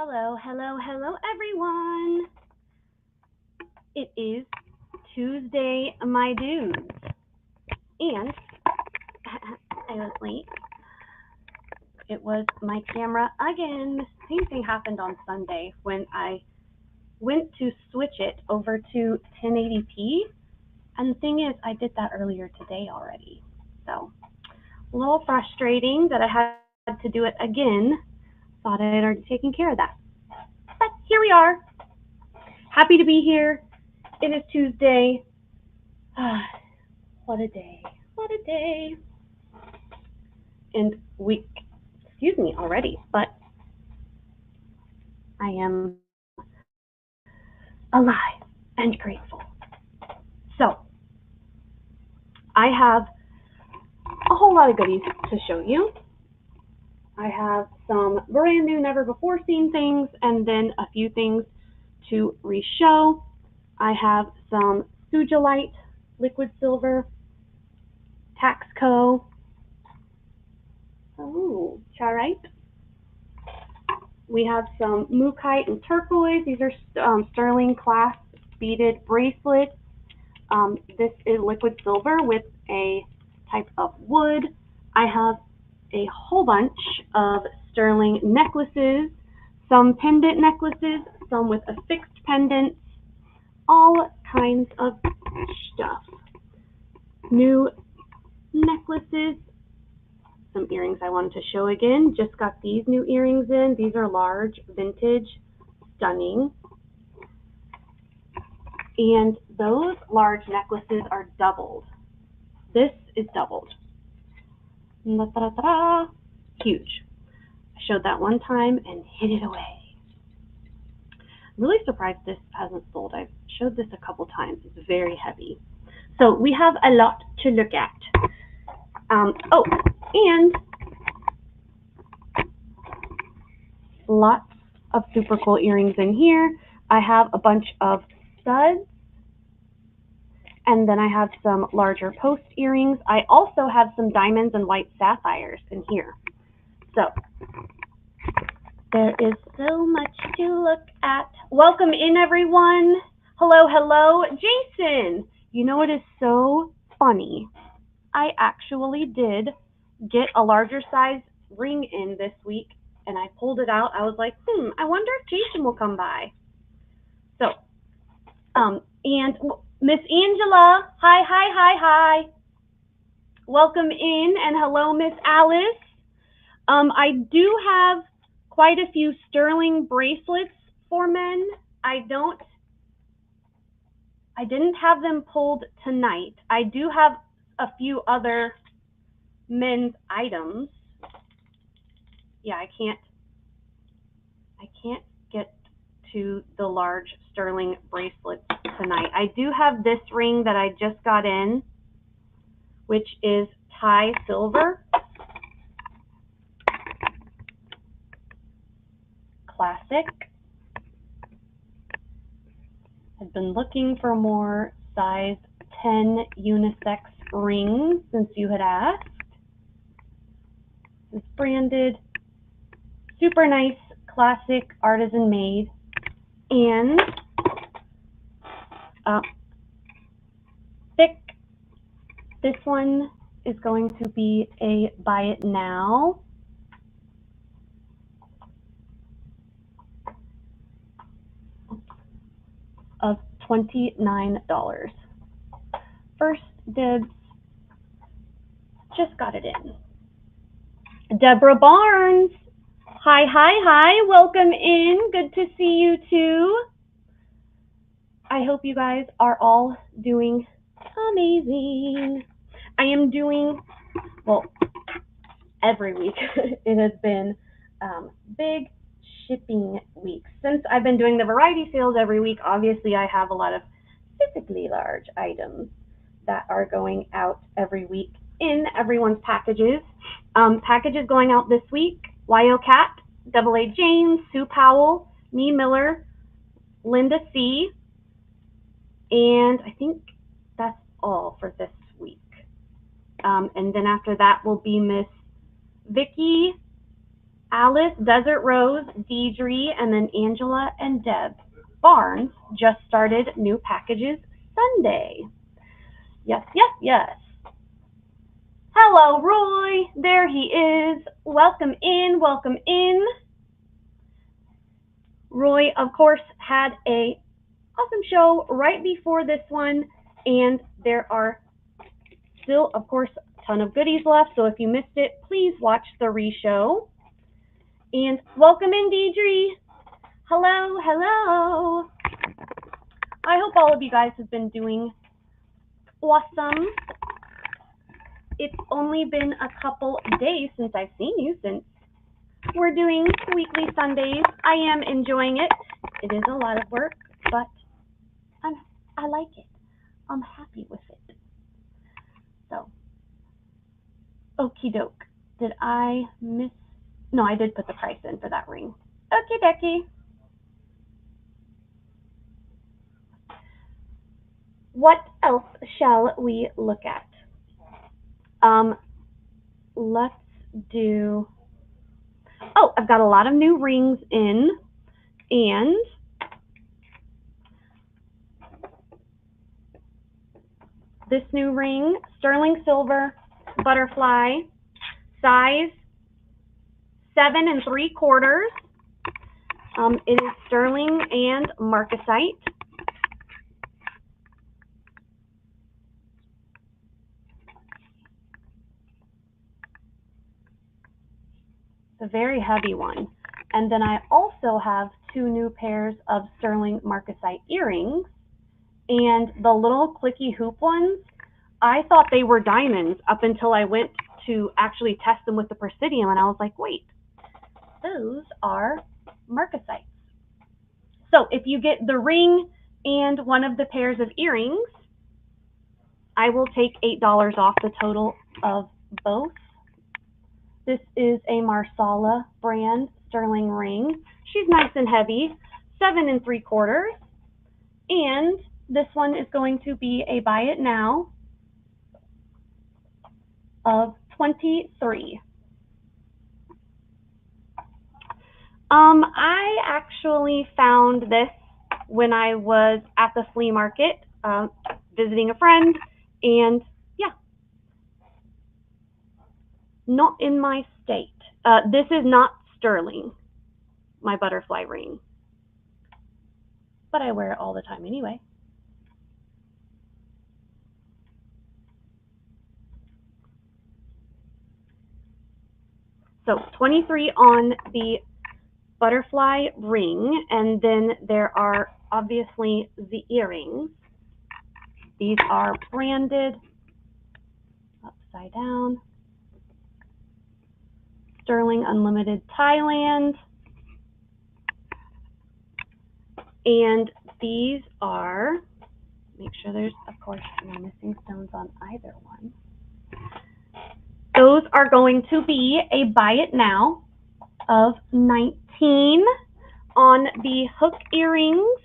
Hello, hello, hello, everyone. It is Tuesday, my dudes. And I was late. It was my camera again. Same thing happened on Sunday when I went to switch it over to 1080p. And the thing is, I did that earlier today already. So, a little frustrating that I had to do it again. Thought I had already taken care of that. But here we are. Happy to be here. It is Tuesday. What a day. What a day. And week, excuse me already, but I am alive and grateful. So, I have a whole lot of goodies to show you. I have some brand new, never before seen things, and then a few things to re-show. I have some Sujolite liquid silver, Taxco. Oh, charite. We have some Mookaite and turquoise. These are sterling class beaded bracelets. This is liquid silver with a type of wood. I have a whole bunch of sterling necklaces, some pendant necklaces, some with a fixed pendant, all kinds of stuff. New necklaces, some earrings I wanted to show again. Just got these new earrings in. These are large, vintage, stunning. And those large necklaces are doubled. This is doubled. Huge. I showed that one time and hid it away. I'm really surprised this hasn't sold. I've showed this a couple times. It's very heavy. So we have a lot to look at. Oh, and lots of super cool earrings in here. I have a bunch of studs, and then I have some larger post earrings. I also have some diamonds and white sapphires in here. So there is so much to look at. Welcome in, everyone. Hello, hello. Jason, you know what is so funny? I actually did get a larger size ring in this week, and I pulled it out. I was like, I wonder if Jason will come by. So, and Miss Angela, hi. Welcome in, and hello, Miss Alice. I do have quite a few sterling bracelets for men. I didn't have them pulled tonight. I do have a few other men's items. Yeah, I can't get to the large sterling bracelets tonight. I do have this ring that I just got in, which is Thai silver. Classic. I've been looking for more size 10 unisex rings since you had asked. It's branded, super nice, classic, artisan made, and thick. This one is going to be a buy it now. Of $29. First dibs, just got it in. Deborah Barnes, hi, welcome in, good to see you too. I hope you guys are all doing amazing. I am doing, well, every week it has been big shipping weeks. Since I've been doing the variety sales every week, obviously I have a lot of physically large items that are going out every week in everyone's packages. Packages going out this week: YO Cat, Double A James, Sue Powell, Me Miller, Linda C, and I think that's all for this week. And then after that will be Miss Vicky, Alice, Desert Rose, Deidre, and then Angela and Deb Barnes just started new packages Sunday. Yes, yes, yes. Hello, Roy. There he is. Welcome in, welcome in. Roy, of course, had a awesome show right before this one, and there are still, of course, a ton of goodies left, so if you missed it, please watch the re-show. And welcome in, Deidre. Hello, hello. I hope all of you guys have been doing awesome. It's only been a couple days since I've seen you, since we're doing weekly Sundays. I am enjoying it. It is a lot of work, but I like it. I'm happy with it. So, okie doke. Did I miss? No, I did put the price in for that ring. Okie dokie. What else shall we look at? Let's do, oh, I've got a lot of new rings in, and this new ring, sterling silver, butterfly, size 7 3/4. It is sterling and marcasite. A very heavy one. And then I also have 2 new pairs of sterling marcasite earrings, and the little clicky hoop ones, I thought they were diamonds up until I went to actually test them with the Presidium, and I was like, wait, those are marcasite. So if you get the ring and one of the pairs of earrings, I will take $8 off the total of both. This is a Marsala brand sterling ring. She's nice and heavy, 7 3/4. And this one is going to be a buy it now of $23. I actually found this when I was at the flea market visiting a friend, and yeah, not in my state. This is not sterling, my butterfly ring, but I wear it all the time anyway. So 23 on the butterfly ring, and then there are obviously the earrings. These are branded, upside down, Sterling Unlimited Thailand, and these are, make sure there's, of course, no missing stones on either one. Those are going to be a buy it now of $19 on the hook earrings,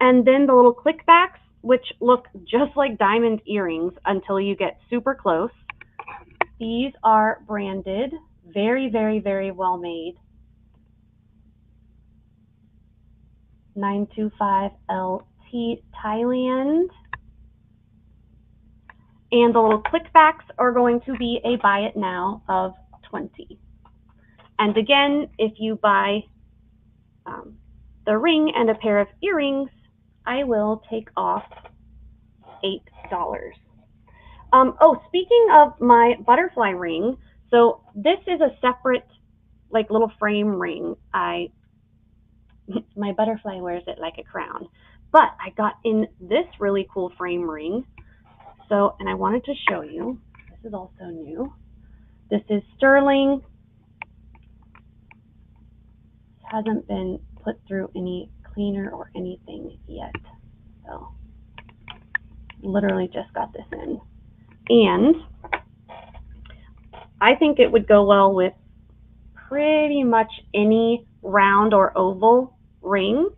and then the little clickbacks, which look just like diamond earrings until you get super close. These are branded, very, very, very well made. 925 LT Thailand. And the little clickbacks are going to be a buy it now of $20. And again, if you buy the ring and a pair of earrings, I will take off $8. Oh, speaking of my butterfly ring, so this is a separate, like, little frame ring. My butterfly wears it like a crown, but I got in this really cool frame ring. So, and I wanted to show you, this is also new. This is sterling. It hasn't been put through any cleaner or anything yet. So, literally just got this in. And I think it would go well with pretty much any round or oval ring.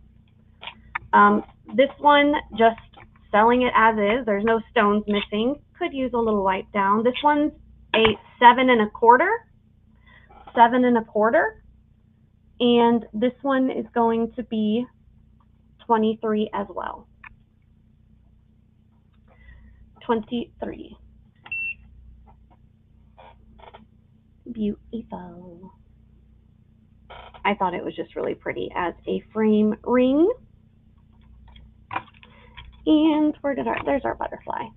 This one, just selling it as is, there's no stones missing, could use a little wipe down. This one's a 7 1/4, 7 1/4, and this one is going to be 23 as well. 23. Beautiful. I thought it was just really pretty as a frame ring. And where did there's our butterfly.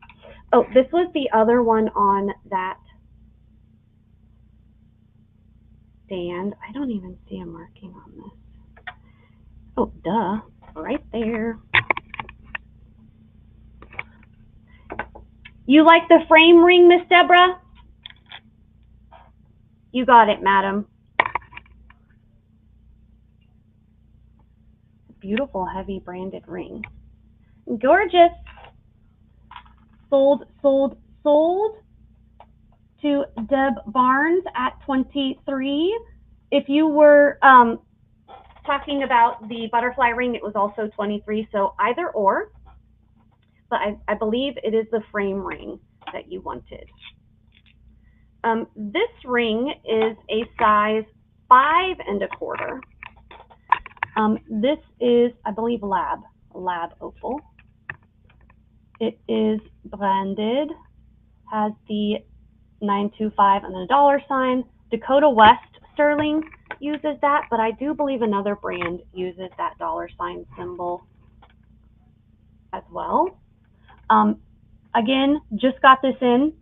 Oh, this was the other one on that stand. I don't even see a marking on this. Oh, duh, right there. You like the frame ring, Miss Deborah? You got it, madam. Beautiful, heavy branded ring. Gorgeous. Sold to Deb Barnes at 23. If you were talking about the butterfly ring, it was also 23, so either or. But I believe it is the frame ring that you wanted. This ring is a size 5 1/4. This is, I believe, lab opal. It is branded, has the 925 and then a $sign. Dakota West Sterling uses that, but I do believe another brand uses that $sign symbol as well. Again, just got this in.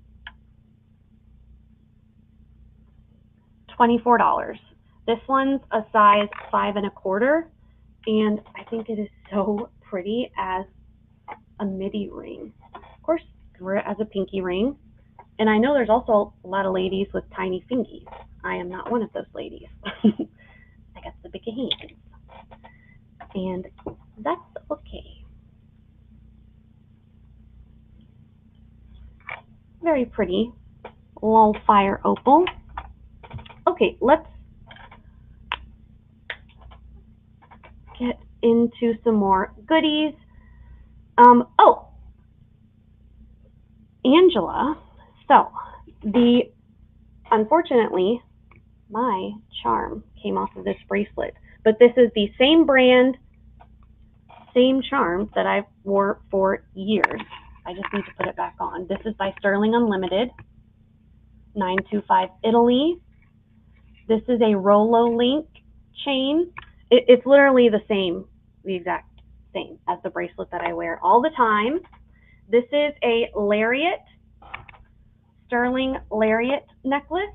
$24. This one's a size 5 1/4, and I think it is so pretty as a midi ring. Of course, wear it as a pinky ring. And I know there's also a lot of ladies with tiny fingies. I am not one of those ladies. I got the big hands. And that's okay. Very pretty. Little fire opal. Okay, let's get into some more goodies. Oh, Angela. So, unfortunately, my charm came off of this bracelet, but this is the same brand, same charm that I've wore for years. I just need to put it back on. This is by Sterling Unlimited, 925 Italy. This is a Rolo Link chain. It's literally the exact same as the bracelet that I wear all the time. This is a lariat, Sterling lariat necklace.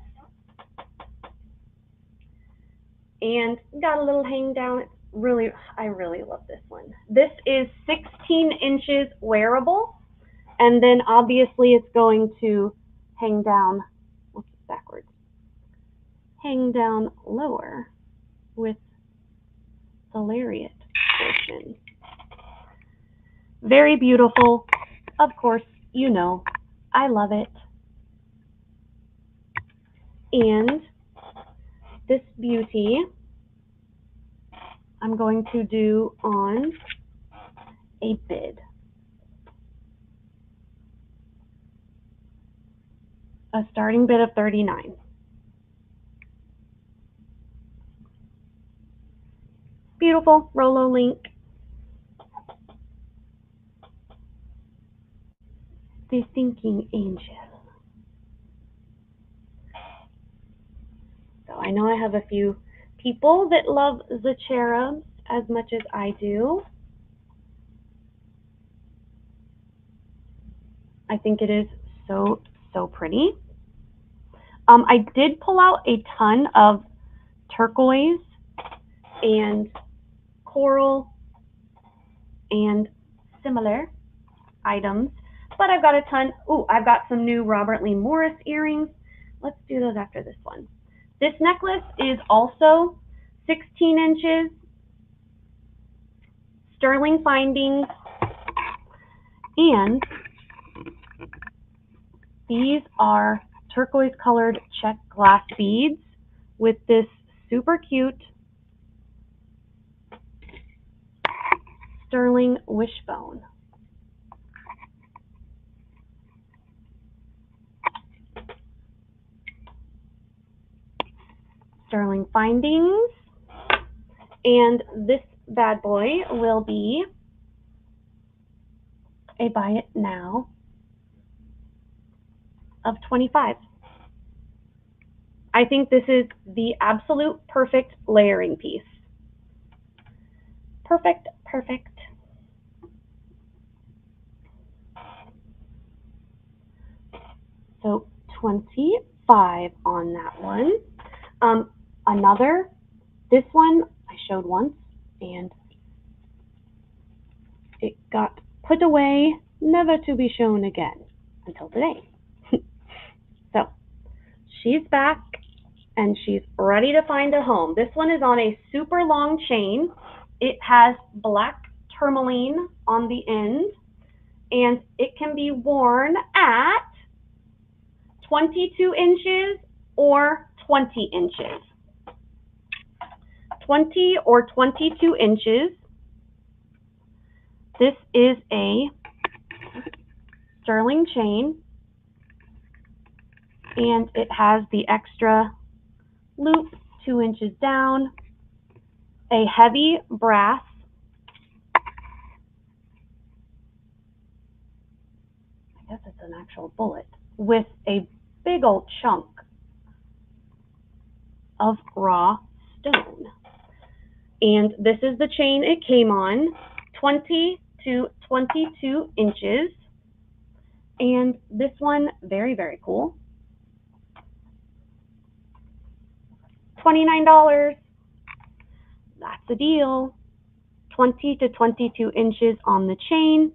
And got a little hang down. I really love this one. This is 16 inches wearable, and then obviously it's going to hang down, whoops, backwards, hang down lower with the lariat portion. Very beautiful. Of course, you know, I love it. And this beauty I'm going to do on a bid. A starting bid of $39. Beautiful Rolo Link. The Thinking Angel. So I know I have a few people that love the cherubs as much as I do. I think it is so pretty. I did pull out a ton of turquoise and coral and similar items, but I've got a ton. Ooh, I've got some new Robert Lee Morris earrings. Let's do those after this one. This necklace is also 16 inches, sterling findings, and these are turquoise colored check glass beads with this super cute sterling wishbone. sterling findings. And this bad boy will be a buy it now of 25. I think this is the absolute perfect layering piece. Perfect, perfect. So 25 on that one. Another, this one I showed once and it got put away, never to be shown again until today. So she's back and she's ready to find a home. This one is on a super long chain. It has black tourmaline on the end and it can be worn at 22 inches or 20 inches. 20 or 22 inches. This is a sterling chain and it has the extra loop 2 inches down, a heavy brass, I guess it's an actual bullet, with a big old chunk of raw stone. And this is the chain it came on, 20 to 22 inches. And this one, very, very cool. $29. That's a deal. 20 to 22 inches on the chain.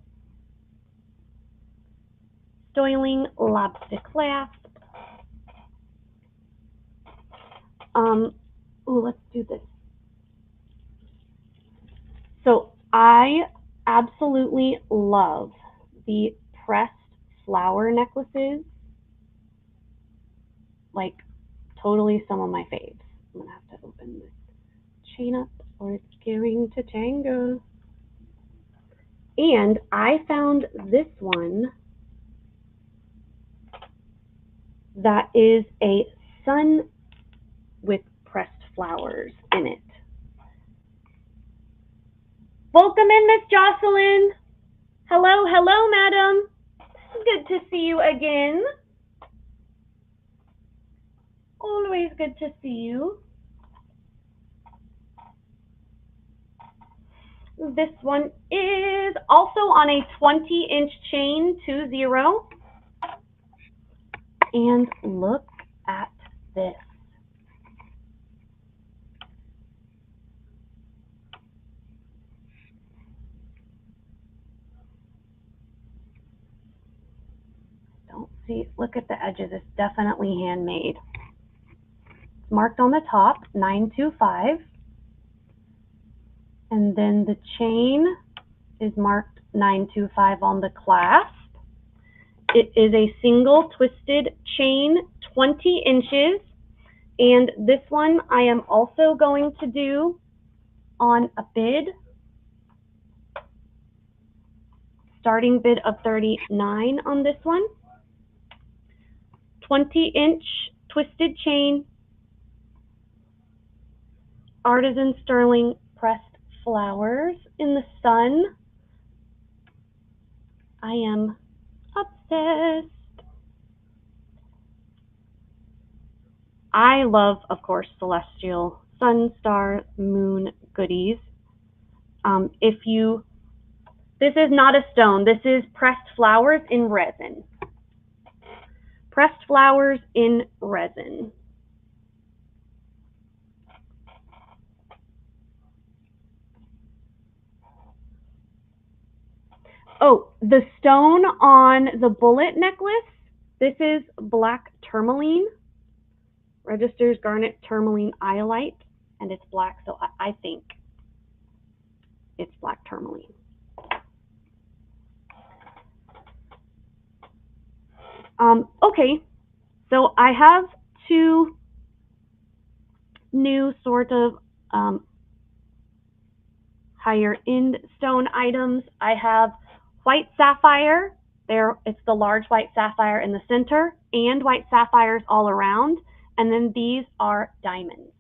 Sterling lobstick clasp. Let's do this. So I absolutely love the pressed flower necklaces. Like totally some of my faves. I'm gonna have to open this chain up or it's going to tangle. And I found this one that is a sun with pressed flowers in it. Welcome in, Miss Jocelyn. Hello, hello, madam. Good to see you again. Always good to see you. This one is also on a 20-inch chain, 20. And look at this. Don't see, look at the edges. It's definitely handmade. It's marked on the top, 925. And then the chain is marked 925 on the clasp. It is a single twisted chain, 20 inches. And this one I am also going to do on a bid. Starting bid of 39 on this one. 20-inch twisted chain. Artisan sterling pressed flowers in the sun. I am obsessed. I love, of course, celestial sun, star, moon goodies. This is not a stone. This is pressed flowers in resin. Pressed flowers in resin. Oh, the stone on the bullet necklace, this is black tourmaline. Registers garnet tourmaline iolite, and it's black, so I think it's black tourmaline. Okay, so I have two new sort of higher end stone items. I have white sapphire. It's the large white sapphire in the center and white sapphires all around. And then these are diamonds.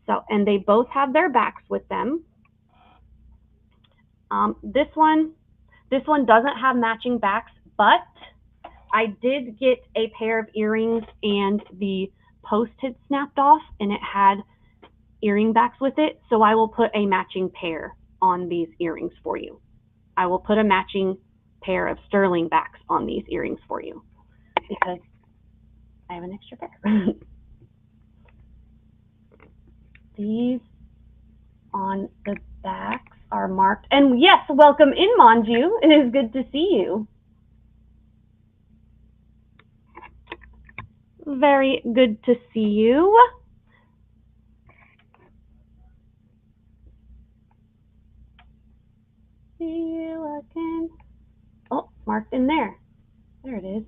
So, and they both have their backs with them. This one doesn't have matching backs, but I did get a pair of earrings and the post had snapped off and it had earring backs with it. So I will put a matching pair on these earrings for you. I will put a matching pair of sterling backs on these earrings for you because I have an extra pair. These on the backs are marked. And yes, welcome in, Manju. It is good to see you. Very good to see you. See you again. Oh, marked in there. There it is.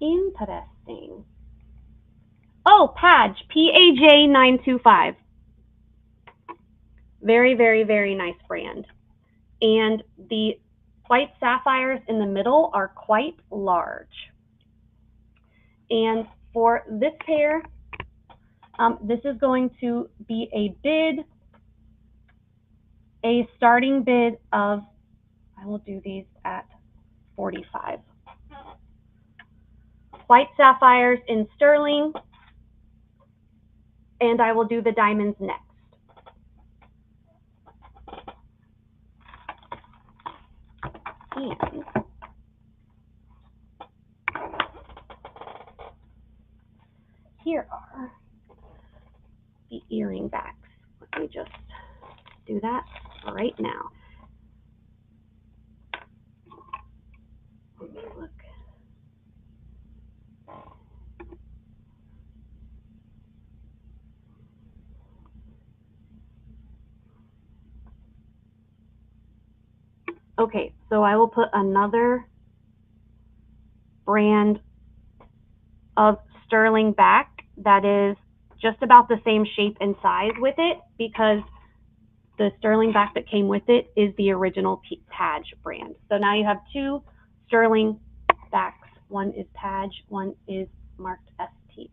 Interesting. Oh, Paj, PAJ925. Very, very, very nice brand. And the white sapphires in the middle are quite large. And for this pair, this is going to be a starting bid of, I will do these at 45. White sapphires in sterling, and I will do the diamonds next. And here are the earring backs. Let me just do that right now. Let me look. Okay, so I will put another brand of sterling back that is just about the same shape and size with it, because the sterling back that came with it is the original Paj brand. So now you have two sterling backs. One is Paj, one is marked STS.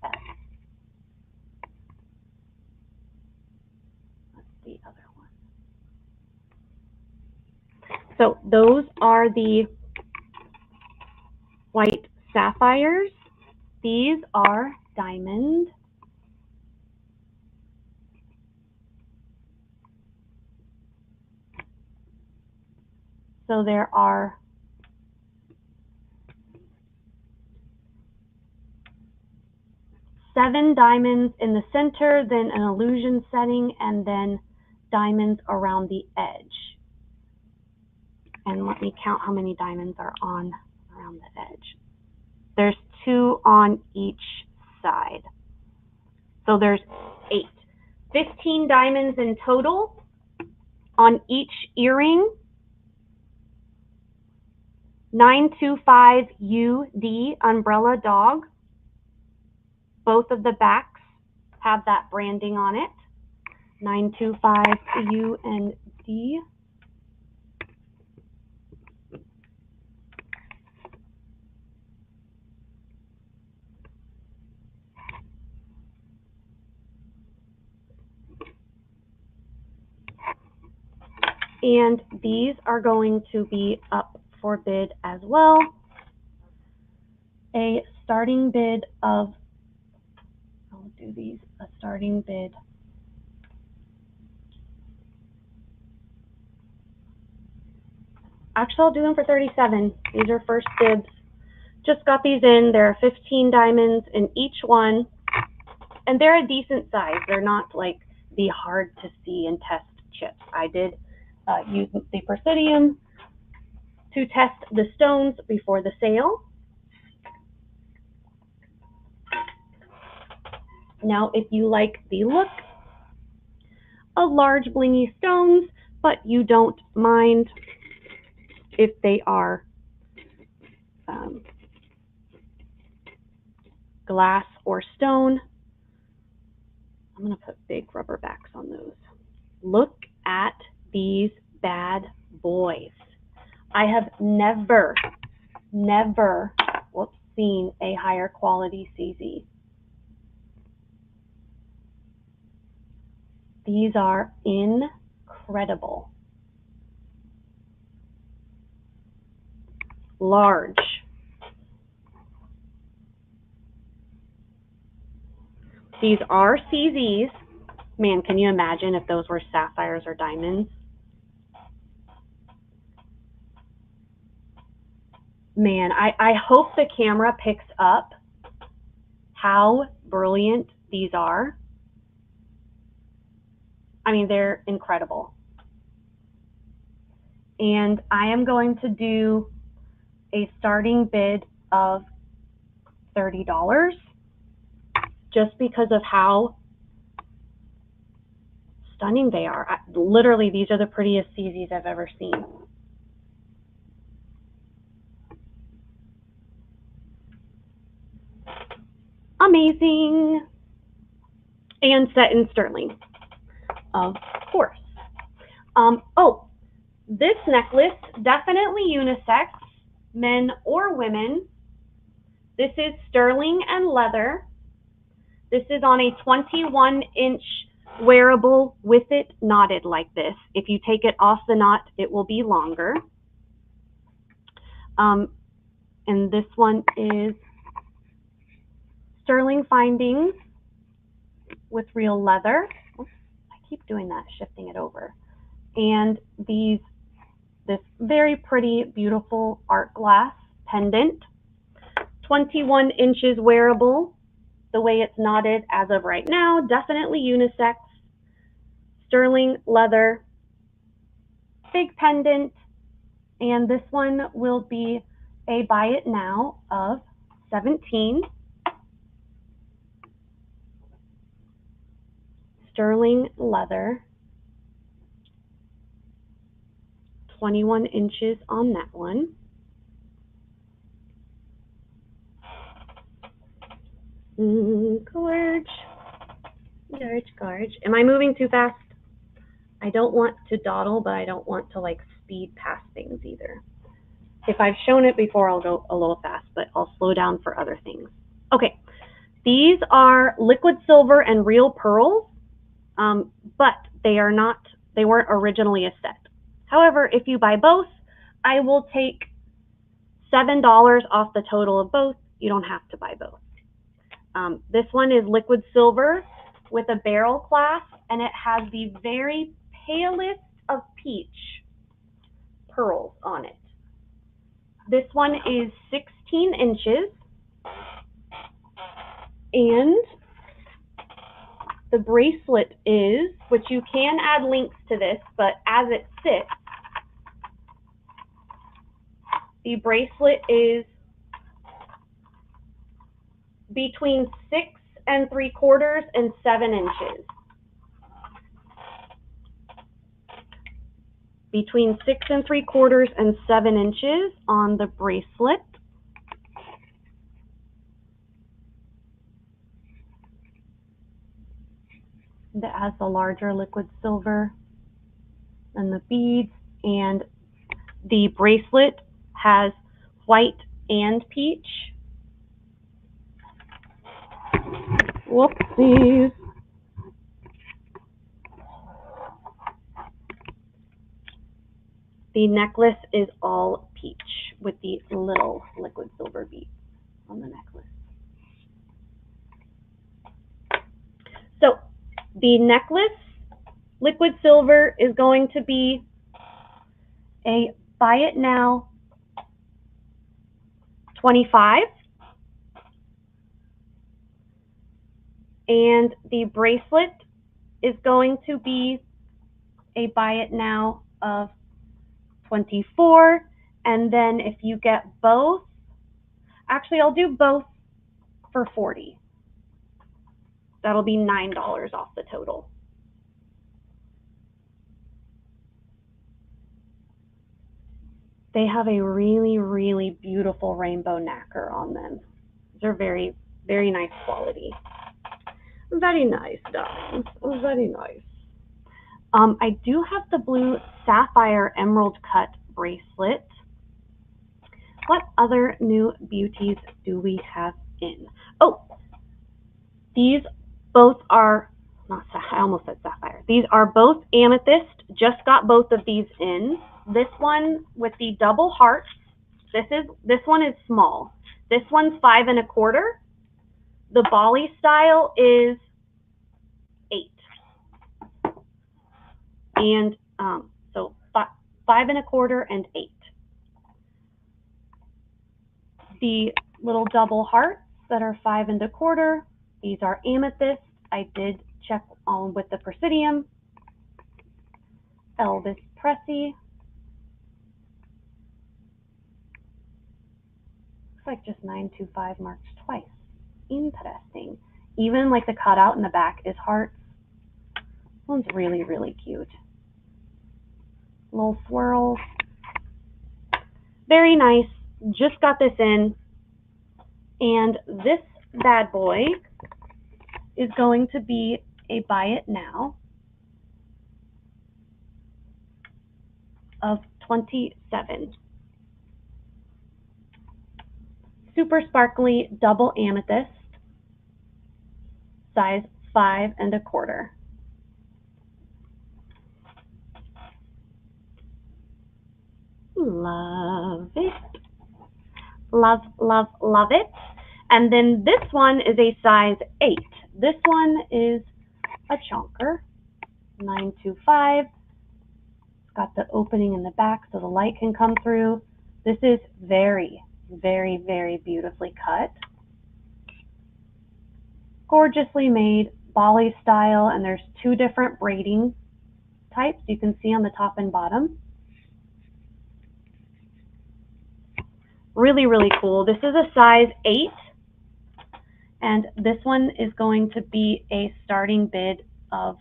That's the other one. So those are the white sapphires. These are diamond. So there are 7 diamonds in the center, then an illusion setting, and then diamonds around the edge. And let me count how many diamonds are on around the edge. There's 2 on each side. So there's 8. 15 diamonds in total on each earring. 925 UD umbrella dog. Both of the backs have that branding on it. 925 UND. And these are going to be up for bid as well. A starting bid of, I'll do these, a starting bid . Actually, I'll do them for 37. These are first dibs. Just got these in. There are 15 diamonds in each one. And they're a decent size. They're not like the hard to see and test chips. I did use the Presidium to test the stones before the sale. Now, if you like the look of large blingy stones, but you don't mind if they are glass or stone, I'm going to put big rubber backs on those. Look at these bad boys. I have never, whoops, seen a higher quality CZ. These are incredible. Large. These are CZs. Man, can you imagine if those were sapphires or diamonds? Man, I hope the camera picks up how brilliant these are. I mean, they're incredible. And I am going to do a starting bid of $30 just because of how stunning they are. Literally, these are the prettiest CZs I've ever seen. Amazing. And set in sterling, of course. Oh, this necklace, definitely unisex, men or women. This is sterling and leather. This is on a 21-inch wearable with it knotted like this. If you take it off the knot, it will be longer. And this one is sterling findings with real leather. Oops, I keep doing that, shifting it over. And this very pretty, beautiful art glass pendant. 21 inches wearable, the way it's knotted as of right now, definitely unisex. Sterling leather, big pendant, and this one will be a buy it now of $17. Sterling leather, 21 inches on that one. Gorge. Am I moving too fast? I don't want to dawdle, but I don't want to like speed past things either. If I've shown it before, I'll go a little fast, but I'll slow down for other things. Okay, these are liquid silver and real pearls, but they weren't originally a set. However, if you buy both, I will take $7 off the total of both. You don't have to buy both. This one is liquid silver with a barrel clasp, and it has the very palest of peach pearls on it. This one is 16 inches, and the bracelet is, which you can add links to this, but as it sits, the bracelet is between 6 3/4 and 7 inches. Between 6 3/4 and 7 inches on the bracelet. That has the larger liquid silver and the beads, and the bracelet has white and peach. Whoopsies. The necklace is all peach with the little liquid silver beads on the necklace. So the necklace, liquid silver, is going to be a buy it now $25. And the bracelet is going to be a buy it now of $24. And then if you get both, actually I'll do both for $40. That'll be $9 off the total. They have a really, really beautiful rainbow nacre on them. They're very, very nice quality. Very nice, darling. Very nice. I do have the blue sapphire emerald cut bracelet. what other new beauties do we have in? Oh, these both are, I almost said sapphire. These are both amethyst. Just got both of these in. This one with the double hearts. This one is small. This one's 5 1/4. The Bali style is 8. And so 5 1/4 and 8. The little double hearts that are 5 1/4, these are amethyst. I did check on with the Presidium. Elvis Presley. Looks like just 925 marks twice. Interesting. Even like the cutout in the back is hearts. This one's really, really cute. Little swirls. Very nice. Just got this in. And this bad boy is going to be a buy it now of 27. Super sparkly double amethyst, size 5 1/4. Love it. Love, love, love it. And then this one is a size 8. This one is a chonker, 925. It's got the opening in the back so the light can come through. This is very, very, very beautifully cut. Gorgeously made, Bali style, and there's 2 different braiding types you can see on the top and bottom. Really, really cool. This is a size 8, and this one is going to be a starting bid of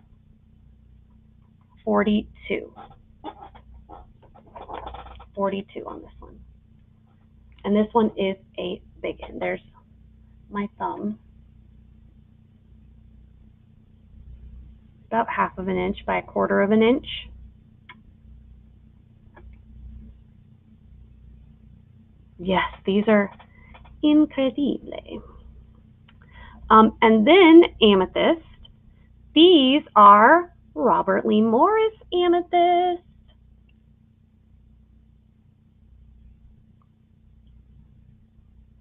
42. 42 on this one. And this one is a big one. There's my thumb. About 1/2 inch by 1/4 inch. Yes, these are incredible. And then amethyst. These are Robert Lee Morris amethyst.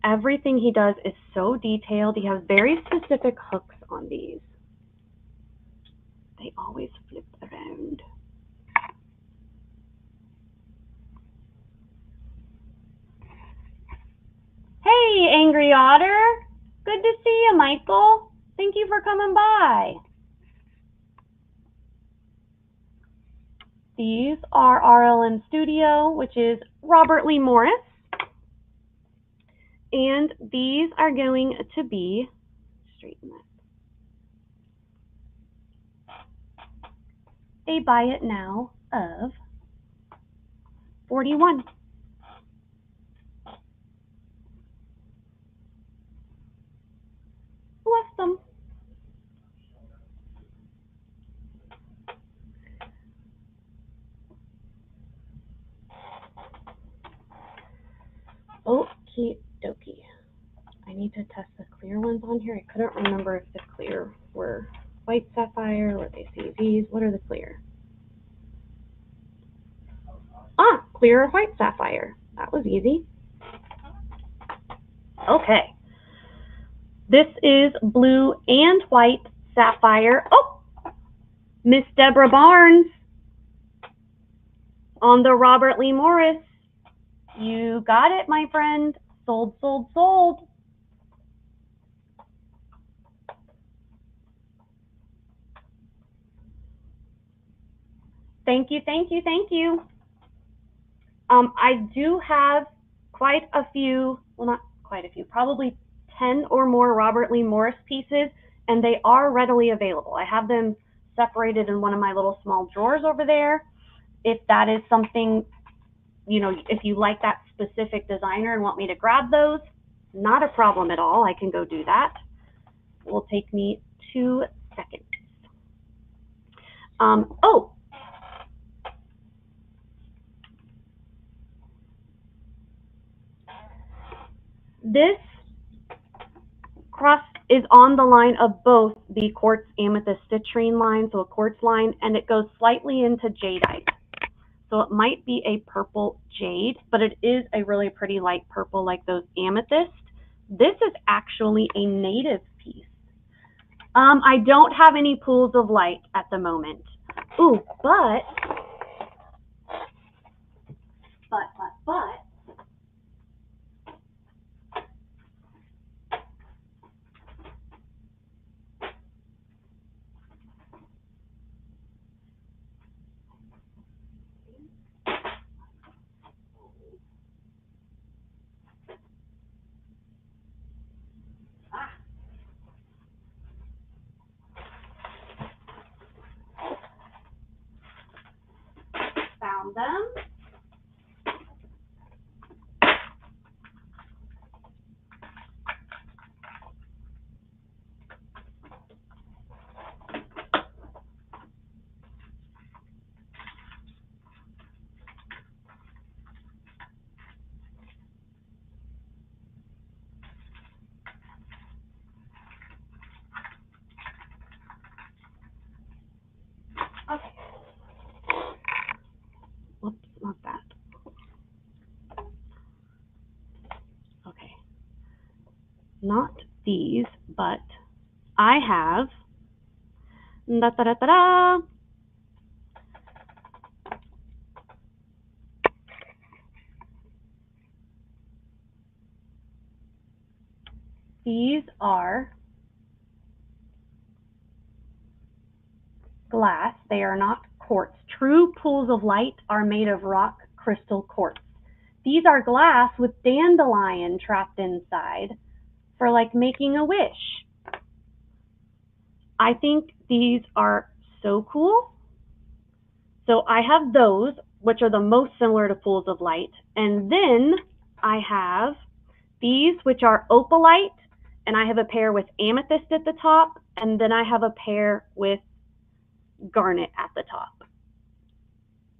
Everything he does is so detailed. He has very specific hooks on these. They always flip around. Hey, Angry Otter. Good to see you, Michael. Thank you for coming by. These are RLM Studio, which is Robert Lee Morris. And these are going to be, straighten that, a buy it now of 41. Bless them. Okie dokie. I need to test the clear ones on here. I couldn't remember if the clear were white sapphire or they say these. What are the clear? Ah, clear or white sapphire. That was easy. Okay. This is blue and white sapphire. Oh, Miss Deborah Barnes on the Robert Lee Morris. You got it, my friend. Sold, sold, sold. Thank you, thank you, thank you. I do have quite a few, well, not quite a few, probably 10 or more Robert Lee Morris pieces, and they are readily available. I have them separated in one of my little small drawers over there. If that is something, you know, if you like that specific designer and want me to grab those, not a problem at all. I can go do that. It will take me 2 seconds. Oh, This cross is on the line of both the quartz amethyst citrine line, so a quartz line, and it goes slightly into jadeite. So it might be a purple jade, but it is a really pretty light purple like those amethyst. This is actually a native piece. I don't have any pools of light at the moment. Ooh, but found them. Okay. Whoops, not that. Okay. Not these, but I have da da da da da. These are glass. They are not quartz. True pools of light are made of rock crystal quartz. These are glass with dandelion trapped inside for like making a wish. I think these are so cool. So I have those, which are the most similar to pools of light. And then I have these, which are opalite, and I have a pair with amethyst at the top, and then I have a pair with garnet at the top.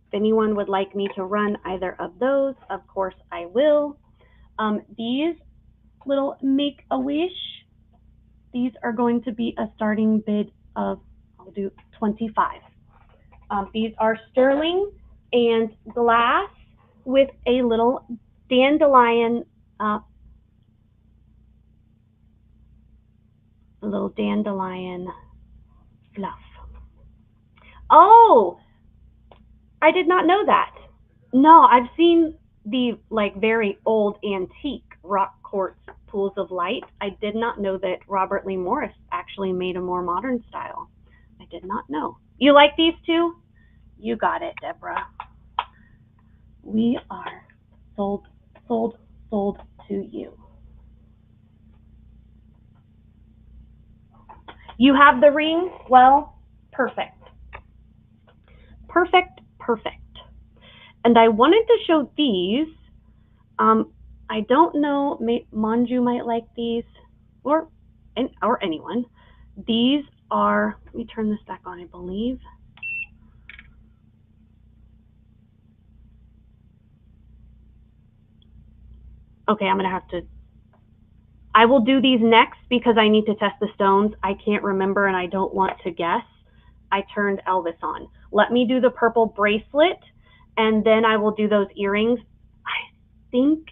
If anyone would like me to run either of those, of course I will. These little make-a-wish, these are going to be a starting bid of, I'll do 25. These are sterling and glass with a little dandelion, fluff. Oh, I did not know that. No, I've seen the like very old antique rock quartz pools of light. I did not know that Robert Lee Morris actually made a more modern style. I did not know. You like these too? You got it, Deborah. We are sold to you. You have the ring? Well, perfect. Perfect, perfect. And I wanted to show these. I don't know, Manju might like these, or anyone. These are, let me turn this back on, I believe. Okay, I'm gonna have to, I will do these next because I need to test the stones. I can't remember and I don't want to guess. I turned Elvis on. Let me do the purple bracelet and then I will do those earrings. I think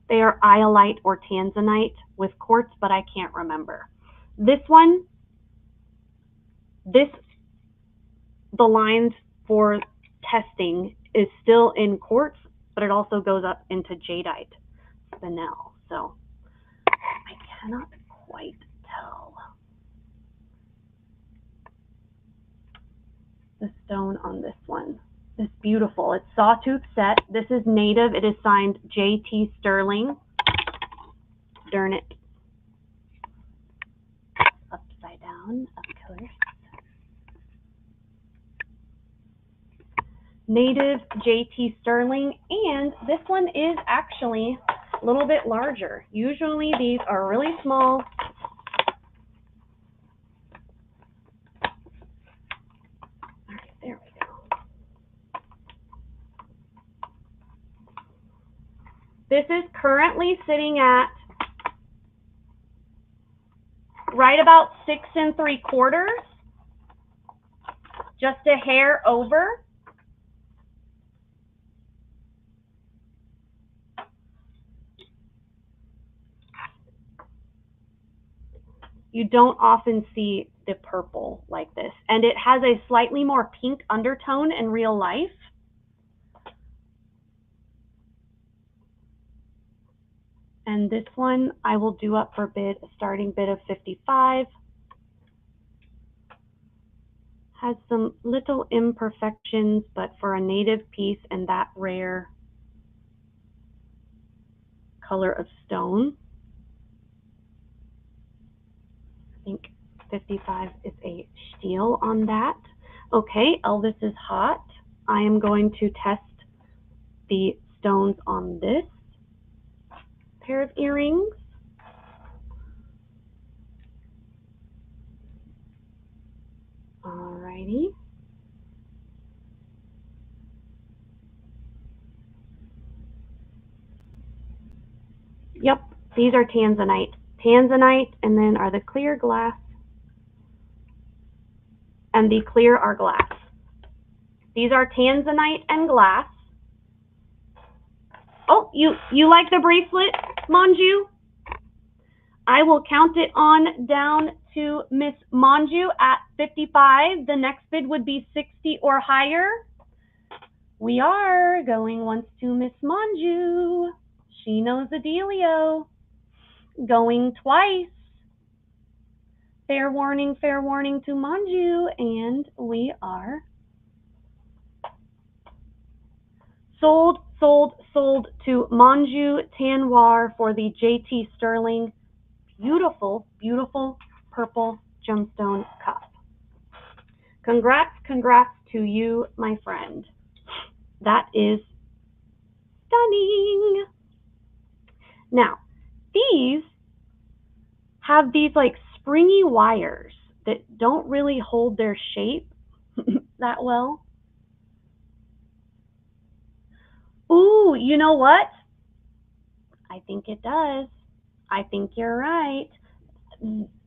they are iolite or tanzanite with quartz, but I can't remember. This one, the lines for testing is still in quartz, but it also goes up into jadeite, spinel. So I cannot quite tell the stone on this one. It's beautiful. It's sawtooth set. This is native. It is signed J.T. Sterling. Darn it. Upside down, of course. Native J.T. Sterling, and this one is actually a little bit larger. Usually these are really small. All right, there we go. This is currently sitting at right about 6 3/4, just a hair over. You don't often see the purple like this, and it has a slightly more pink undertone in real life. And this one I will do up for bid, a starting bid of 55. Has some little imperfections, but for a native piece and that rare color of stone, I think 55 is a steal on that. Okay, Elvis is hot. I am going to test the stones on this pair of earrings. Alrighty. Yep, these are tanzanite. Tanzanite, and then are the clear glass, and the clear are glass. These are tanzanite and glass. Oh, you like the bracelet, Manju? I will count it on down to Miss Manju at 55. The next bid would be 60 or higher. We are going once to Miss Manju. She knows the dealio. Going twice. Fair warning to Manju, and we are sold to Manju Tanwar for the JT Sterling beautiful, beautiful purple gemstone cuff. Congrats to you, my friend. That is stunning. Now, these have these like springy wires that don't really hold their shape that well. Ooh, you know what? I think it does. I think you're right.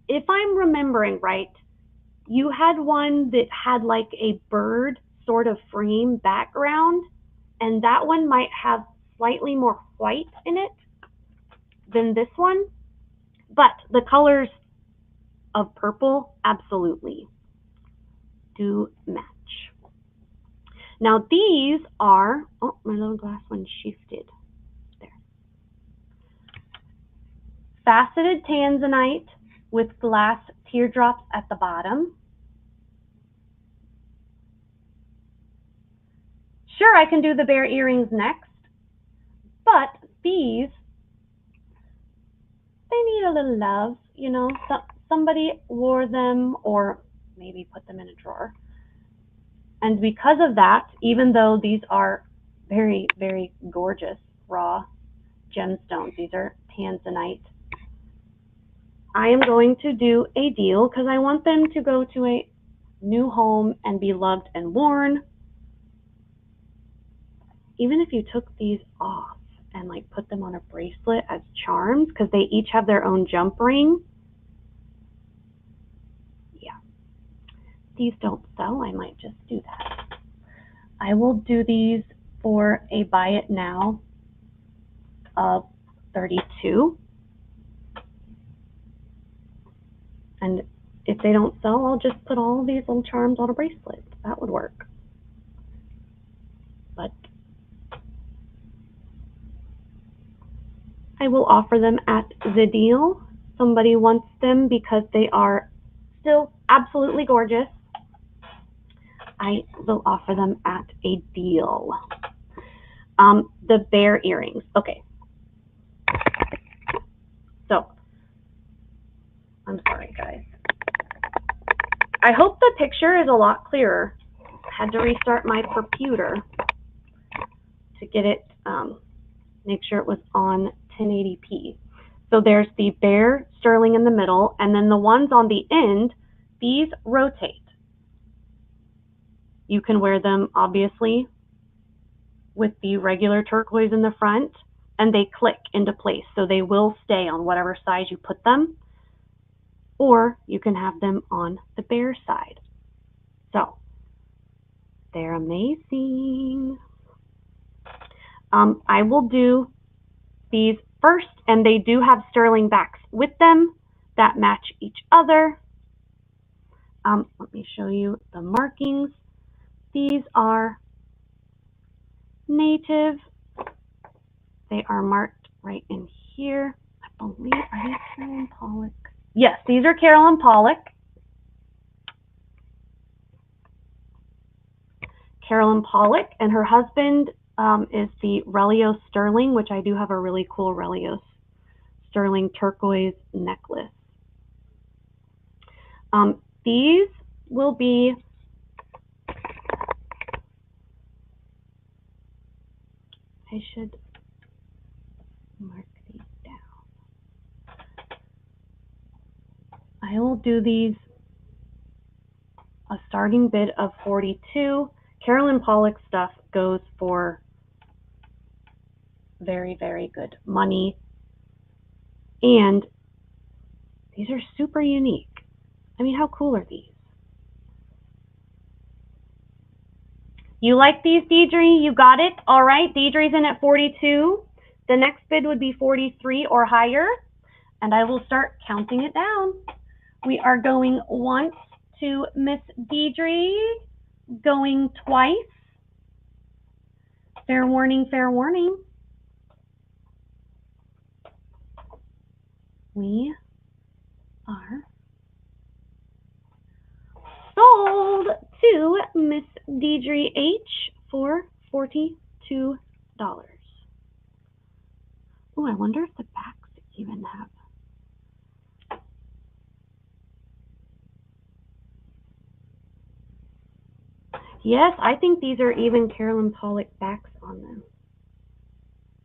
If I'm remembering right, you had one that had like a bird sort of frame background, and that one might have slightly more white in it than this one, but the colors of purple absolutely do match. Now these are, oh, my little glass one shifted. There. Faceted tanzanite with glass teardrops at the bottom. Sure, I can do the bear earrings next, but these, they need a little love, you know. Somebody wore them or maybe put them in a drawer. And because of that, even though these are very, very gorgeous raw gemstones, these are tanzanite, I am going to do a deal because I want them to go to a new home and be loved and worn. Even if you took these off and like put them on a bracelet as charms, because they each have their own jump ring. Yeah, these don't sell. I might just do that. I will do these for a buy it now of 32. And if they don't sell, I'll just put all of these little charms on a bracelet. That would work. But I will offer them at the deal. Somebody wants them because they are still absolutely gorgeous. I will offer them at a deal. The bear earrings. Okay. So, I'm sorry, guys. I hope the picture is a lot clearer. I had to restart my computer to get it, make sure it was on 1080p. So there's the bear sterling in the middle, and then the ones on the end, these rotate. You can wear them, obviously, with the regular turquoise in the front, and they click into place, so they will stay on whatever size you put them. or you can have them on the bear side. So they're amazing. I will do these first, and they do have sterling backs with them that match each other. Let me show you the markings. These are native. They are marked right in here. I believe, are these Carolyn Pollock? Yes, these are Carolyn Pollock. Carolyn Pollock, and her husband is the Relio Sterling, which I do have a really cool Relio Sterling turquoise necklace. These will be I should mark these down. I will do these a starting bid of 42. Carolyn Pollock stuff goes for very, very good money. And these are super unique. I mean, how cool are these? You like these, Deidre? You got it? All right, Deidre's in at 42. The next bid would be 43 or higher, and I will start counting it down. We are going once to Miss Deidre, going twice. Fair warning, fair warning. We are sold to Miss Deidre H for $42. Oh, I wonder if the backs even have. Yes, I think these are even Carolyn Pollock backs on them.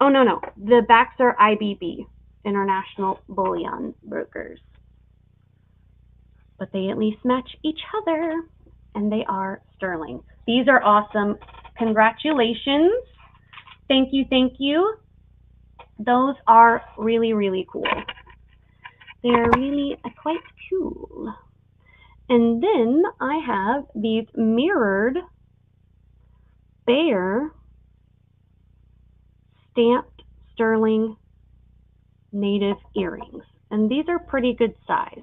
Oh, no, no. The backs are IBB, International Bullion Brokers. But they at least match each other, and they are sterling. These are awesome. Congratulations. Thank you, thank you. Those are really, really cool. They're really quite cool. And then I have these mirrored bear stamped sterling native earrings. And these are pretty good size.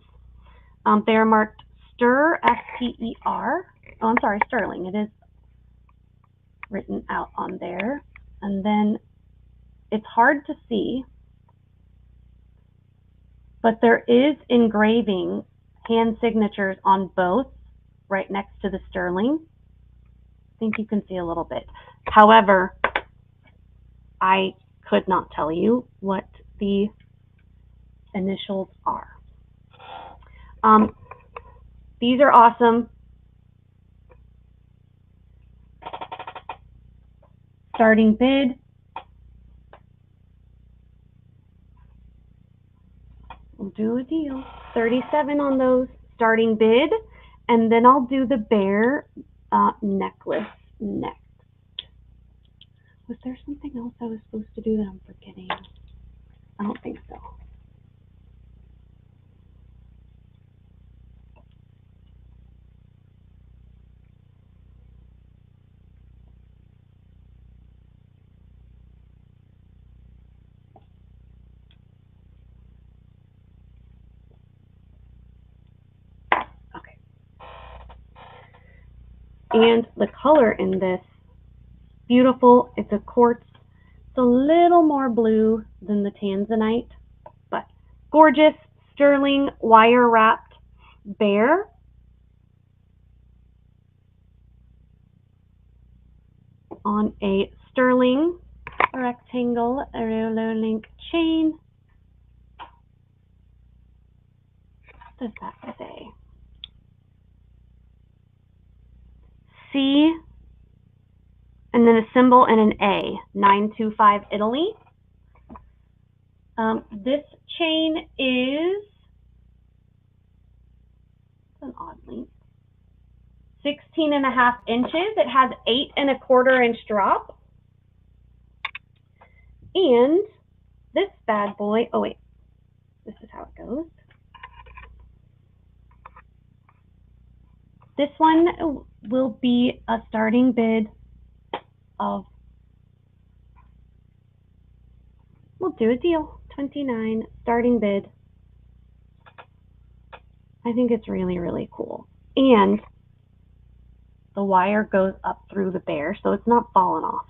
They are marked STER, S-T-E-R. Oh, I'm sorry, sterling. It is written out on there. And then it's hard to see, but there is engraving, hand signatures on both right next to the sterling. I think you can see a little bit. However, I could not tell you what the initials are. These are awesome. Starting bid. We'll do a deal. 37 on those. Starting bid. And then I'll do the bear necklace next. Was there something else I was supposed to do that I'm forgetting? I don't think so. Okay. And the color in this, beautiful. It's a quartz. It's a little more blue than the tanzanite, but gorgeous sterling wire wrapped bear. On a sterling rectangle roller link chain. What does that say? C, and then a symbol and an A, 925 Italy. This chain is an odd length, 16.5 inches. It has 8.25 inch drop. And this bad boy, oh wait, this is how it goes. This one will be a starting bid of, we'll do a deal, $29 starting bid. I think it's really, really cool. And the wire goes up through the bear, so it's not falling off.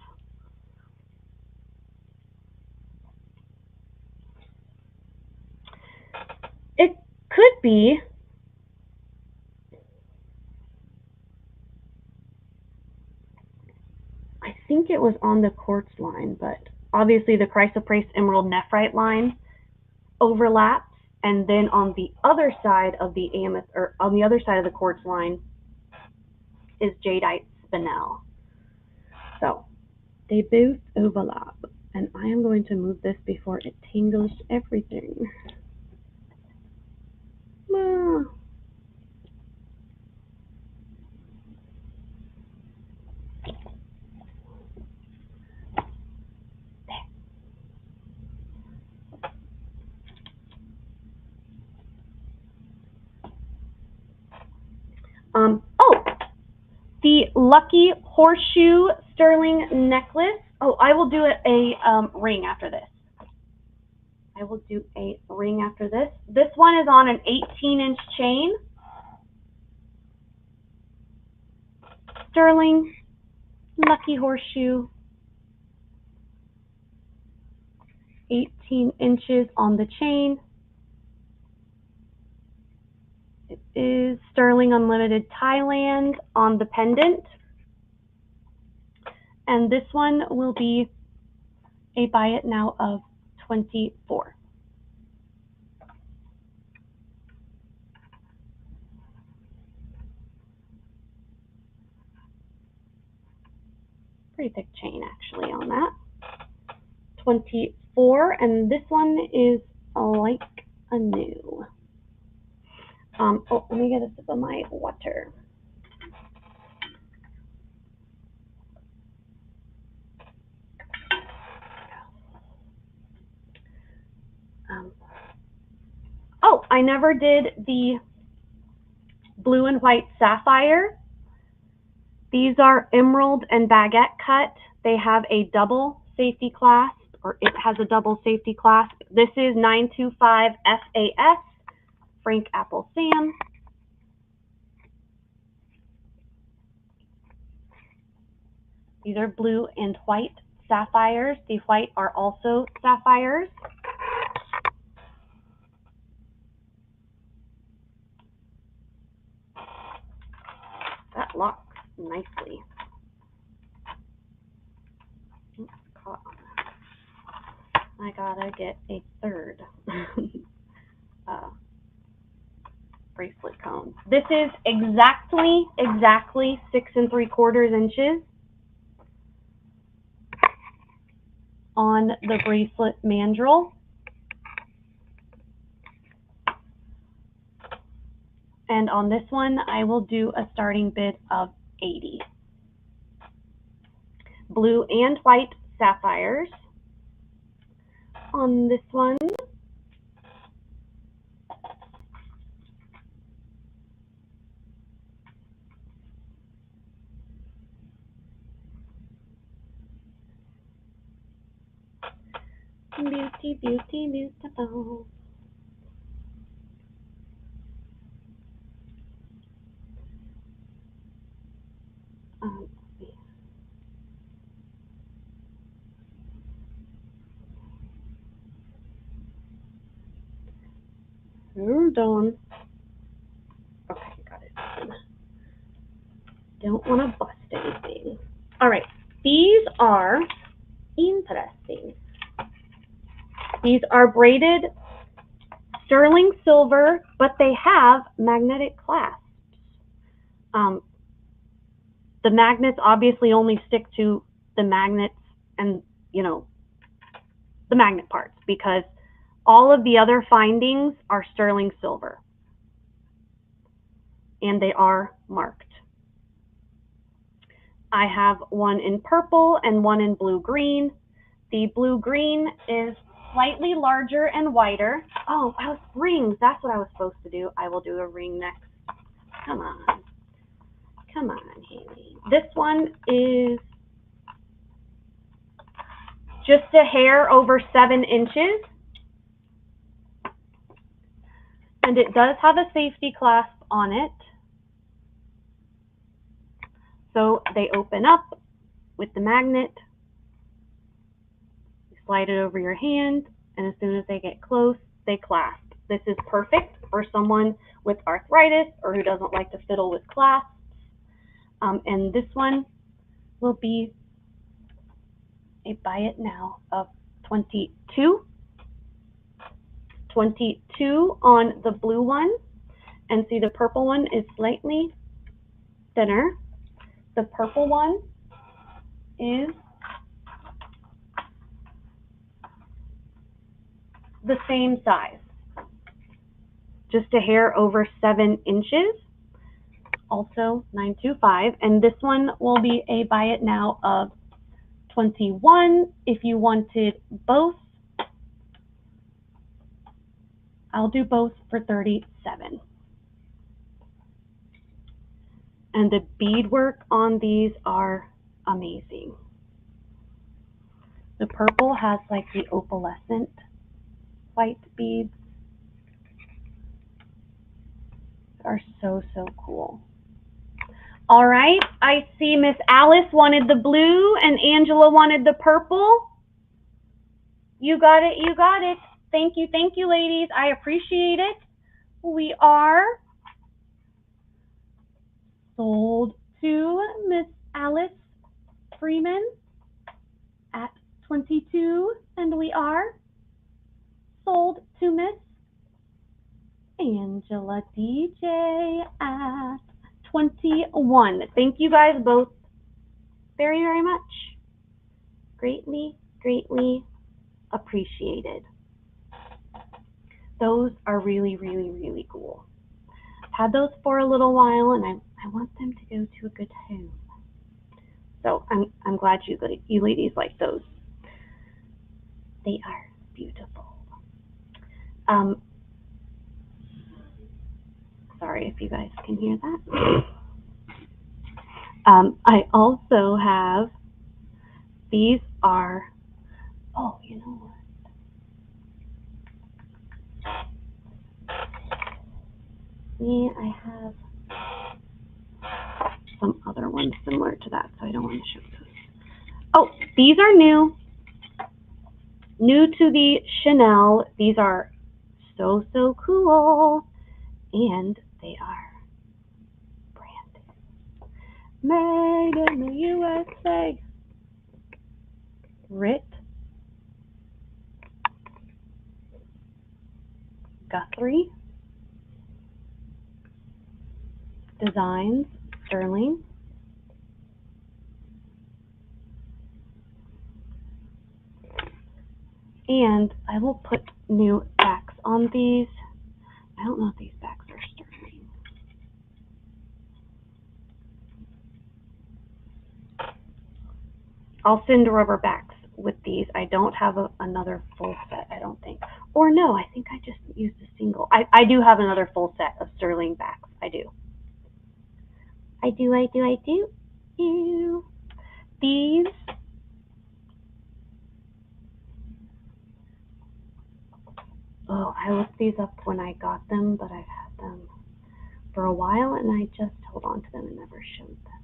It could be I think it was on the quartz line, but obviously the chrysoprase emerald nephrite line overlaps, and then on the other side of the amethyst, or on the other side of the quartz line, is jadeite spinel. So they both overlap, and I am going to move this before it tangles everything. Ah. Oh, the Lucky Horseshoe sterling necklace. Oh, I will do a ring after this. I will do a ring after this. This one is on an 18-inch chain. Sterling Lucky Horseshoe. 18 inches on the chain. It is Sterling Unlimited Thailand on the pendant. And this one will be a buy it now of $24. Pretty thick chain actually on that. 24, and this one is like a new. Oh, let me get a sip of my water. Oh, I never did the blue and white sapphire. These are emerald and baguette cut. They have a double safety clasp, or it has a double safety clasp. This is 925 FAS, Frank Apple Sam. These are blue and white sapphires. The white are also sapphires. That locks nicely. Oops, caught on that. I gotta get a third bracelet cone. This is exactly 6 3/4 inches on the bracelet mandrel. And on this one, I will do a starting bid of $80. Blue and white sapphires on this one. Beauty, beauty, beautiful. Hold on. Okay, got it. Don't want to bust anything. All right, these are interesting. These are braided sterling silver, but they have magnetic clasps. The magnets obviously only stick to the magnets and, you know, the magnet parts, because all of the other findings are sterling silver, and they are marked. I have one in purple and one in blue-green. The blue-green is slightly larger and wider. Oh, rings. That's what I was supposed to do. I will do a ring next. Come on. Come on, Haley. This one is just a hair over 7 inches. And it does have a safety clasp on it. So they open up with the magnet. You slide it over your hand, and as soon as they get close, they clasp. This is perfect for someone with arthritis or who doesn't like to fiddle with clasps. And this one will be a buy it now of $22. $22 on the blue one. And see, the purple one is slightly thinner. The purple one is the same size, just a hair over 7 inches, also $9.25, and this one will be a buy it now of $21. If you wanted both, I'll do both for $37. And the beadwork on these are amazing. The purple has like the opalescent white beads. Are so cool. All right, I see Miss Alice wanted the blue and Angela wanted the purple. You got it, you got it. Thank you, ladies. I appreciate it. We are sold to Miss Alice Freeman at $22, and we are sold to Miss Angela DJ at $21. Thank you guys both very much. Greatly appreciated. Those are really cool. I've had those for a little while, and I want them to go to a good home. So I'm glad you ladies like those. They are beautiful. Sorry if you guys can hear that. I also have, these are, oh, you know what? I have some other ones similar to that, so I don't want to show those. Oh, these are new. New to the Chanel. These are so cool. And they are branded. Made in the USA. Rit. Guthrie. Designs. Sterling. And I will put new backs on these. I don't know if these backs are Sterling. I'll send rubber backs with these. I don't have another full set, I don't think. Or no, I think I just used a single. I do have another full set of Sterling backs. I do. These I looked these up when I got them, but I've had them for a while and I just held on to them and never showed them.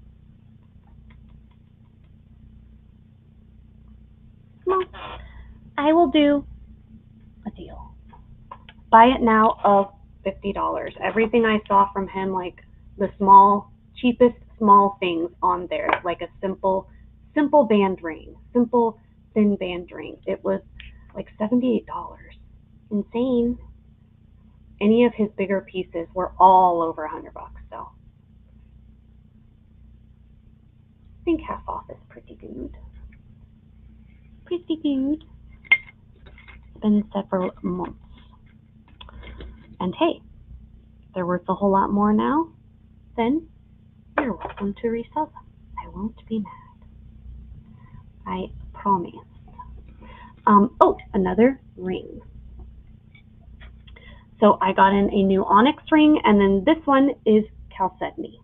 Well, I will do a deal. Buy it now of $50. Everything I saw from him, like the cheapest small things on there, like a simple band ring, simple thin band ring. It was like $78. Insane. Any of his bigger pieces were all over $100, so I think half off is pretty good. Pretty good. It's been several months. And hey, if they're worth a whole lot more now, then you're welcome to resell them. I won't be mad. I promise. Oh, another ring. So I got in a new onyx ring, and then this one is chalcedony.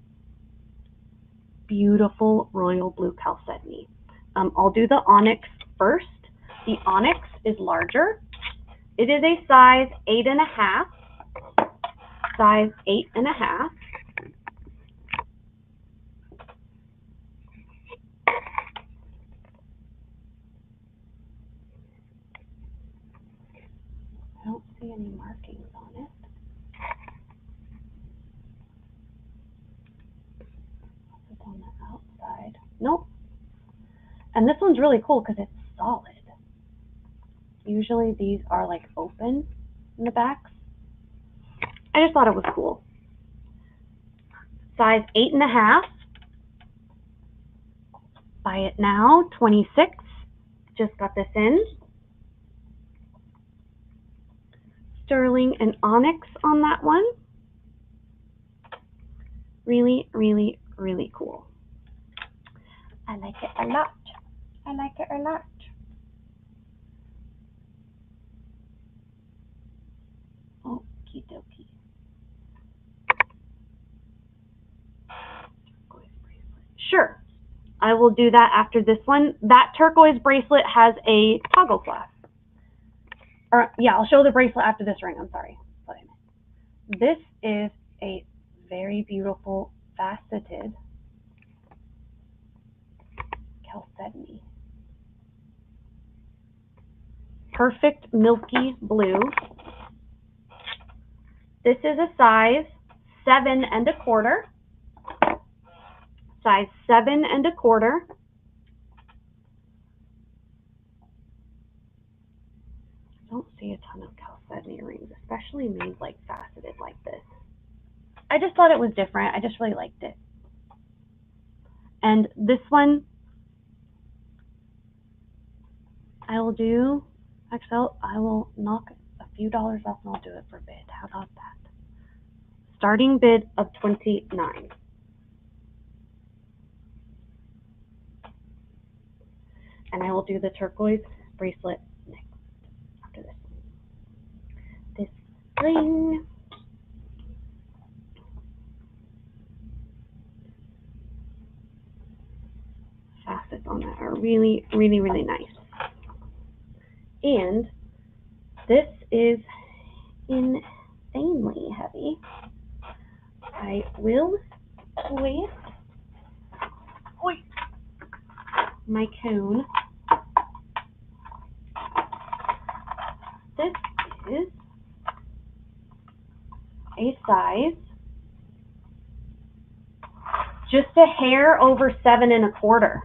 beautiful royal blue chalcedony. I'll do the onyx first. The onyx is larger. It is a size 8.5. Size 8.5. I don't see any markings on it. It's on the outside. Nope. And this one's really cool because it's solid. Usually these are like open in the backs. I just thought it was cool. Size 8.5. Buy it now, 26. Just got this in. Sterling and onyx on that one. Really, really, really cool. I like it a lot. I like it a lot. Okie dokie. Sure, I will do that after this one. That turquoise bracelet has a toggle clasp. Or yeah, I'll show the bracelet after this ring. I'm sorry. This is a very beautiful faceted chalcedony. Perfect milky blue. This is a size 7.25. Size 7.25. I don't see a ton of chalcedony rings, especially made like faceted like this. I just thought it was different. I just really liked it. And this one, I will do, actually, I will knock a few dollars off and I'll do it for bid. How about that? Starting bid of $29. And I will do the turquoise bracelet next, after this. This ring. Facets on that are really, really, really nice. And this is insanely heavy. I will twist my cone. This is a size just a hair over 7.25,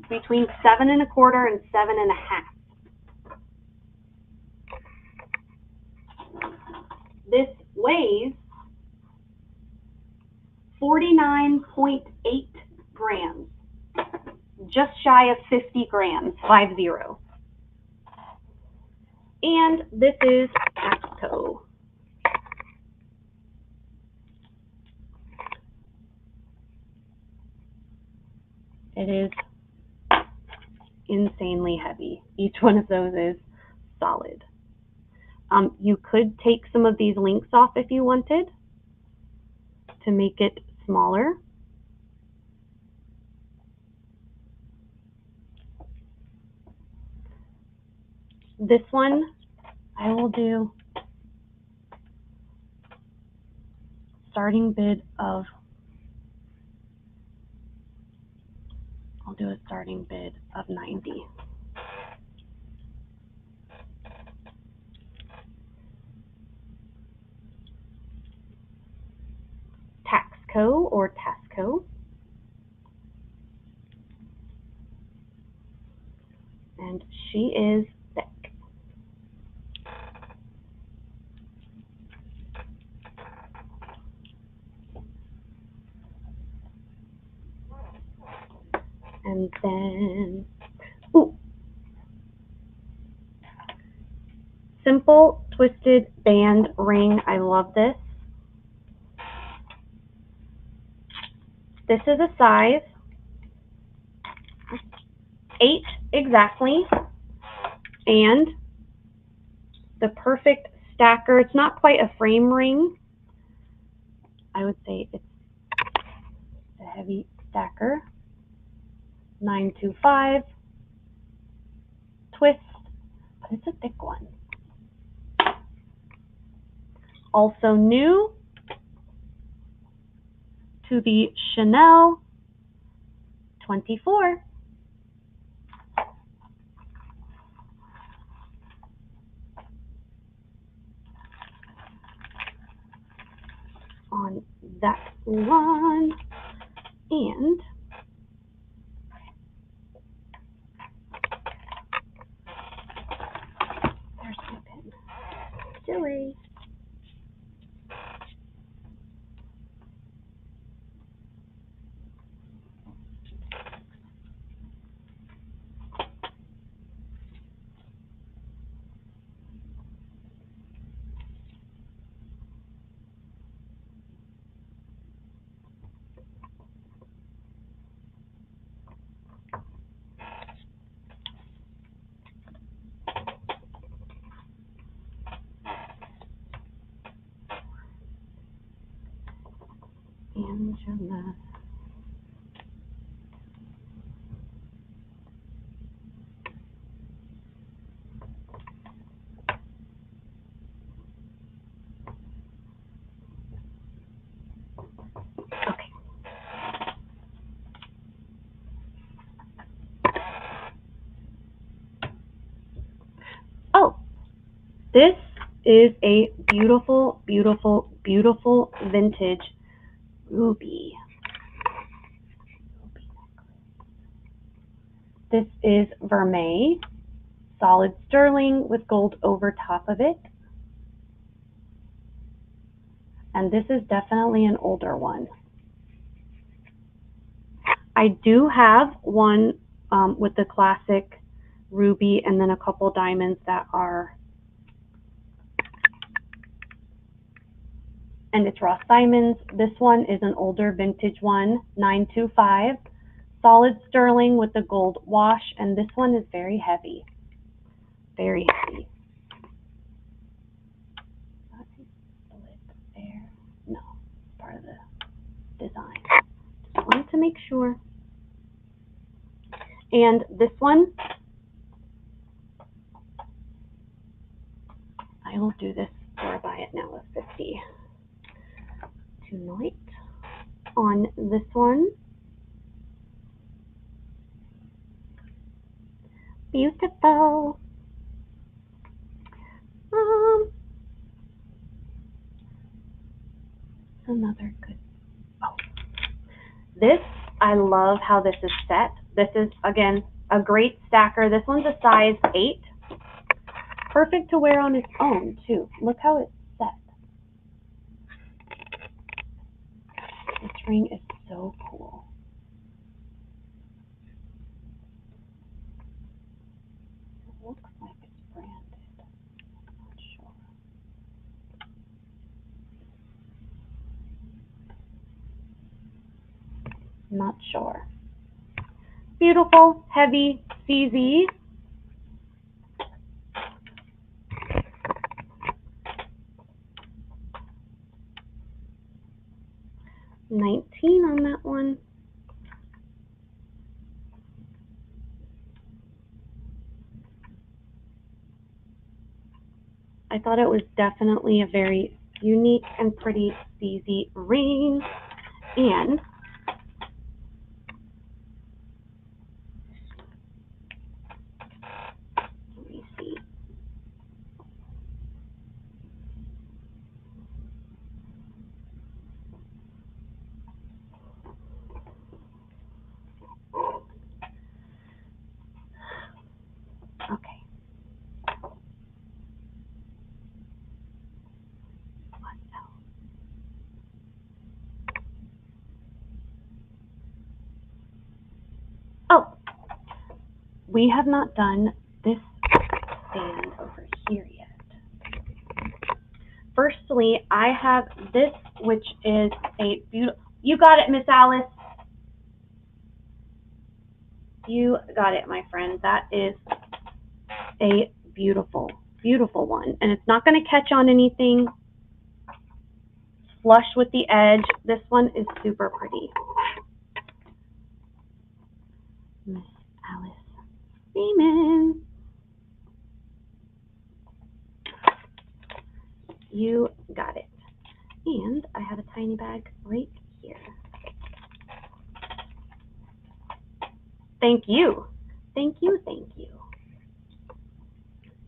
between 7.25 and 7.5. This weighs 49.8 grams, just shy of 50 grams, 50. And this is Axco. It is insanely heavy. Each one of those is solid. You could take some of these links off if you wanted to make it smaller. This one I will do starting bid of, I'll do a starting bid of 90. Taxco or Tasco. And she is thick. And then, ooh, simple twisted band ring. I love this. This is a size 8 exactly, and the perfect stacker. It's not quite a frame ring. I would say it's a heavy stacker, 925, twist, but it's a thick one. Also new to the Chanel 24. On that one, and there's my pin. Silly. Angela. Okay. Oh, this is a beautiful, beautiful, beautiful vintage ruby. This is vermeil, solid sterling with gold over top of it. And this is definitely an older one. I do have one with the classic ruby and then a couple diamonds that are, and it's Ross Diamonds. This one is an older vintage one, 925, solid sterling with the gold wash, and this one is very heavy, very heavy. There, no, part of the design. Just wanted to make sure. And this one, I will do this or I buy it now with 50 tonight. On this one, beautiful. Another good. Oh, this, I love how this is set. This is, again, a great stacker. This one's a size 8. Perfect to wear on its own, too. Look how it's set. This ring is so cool. It looks like it's branded. I'm not sure. Not sure. Beautiful, heavy CZ. $19 on that one. I thought it was definitely a very unique and pretty CZ ring. And let me see. Okay. Oh, we have not done this stand over here yet. Firstly, I have this, which is a beautiful, you got it, Miss Alice. You got it, my friend. That is a beautiful, beautiful one. And it's not going to catch on anything. Flush with the edge. This one is super pretty. Miss Alice Freeman. You got it. And I have a tiny bag right here. Thank you. Thank you, thank you.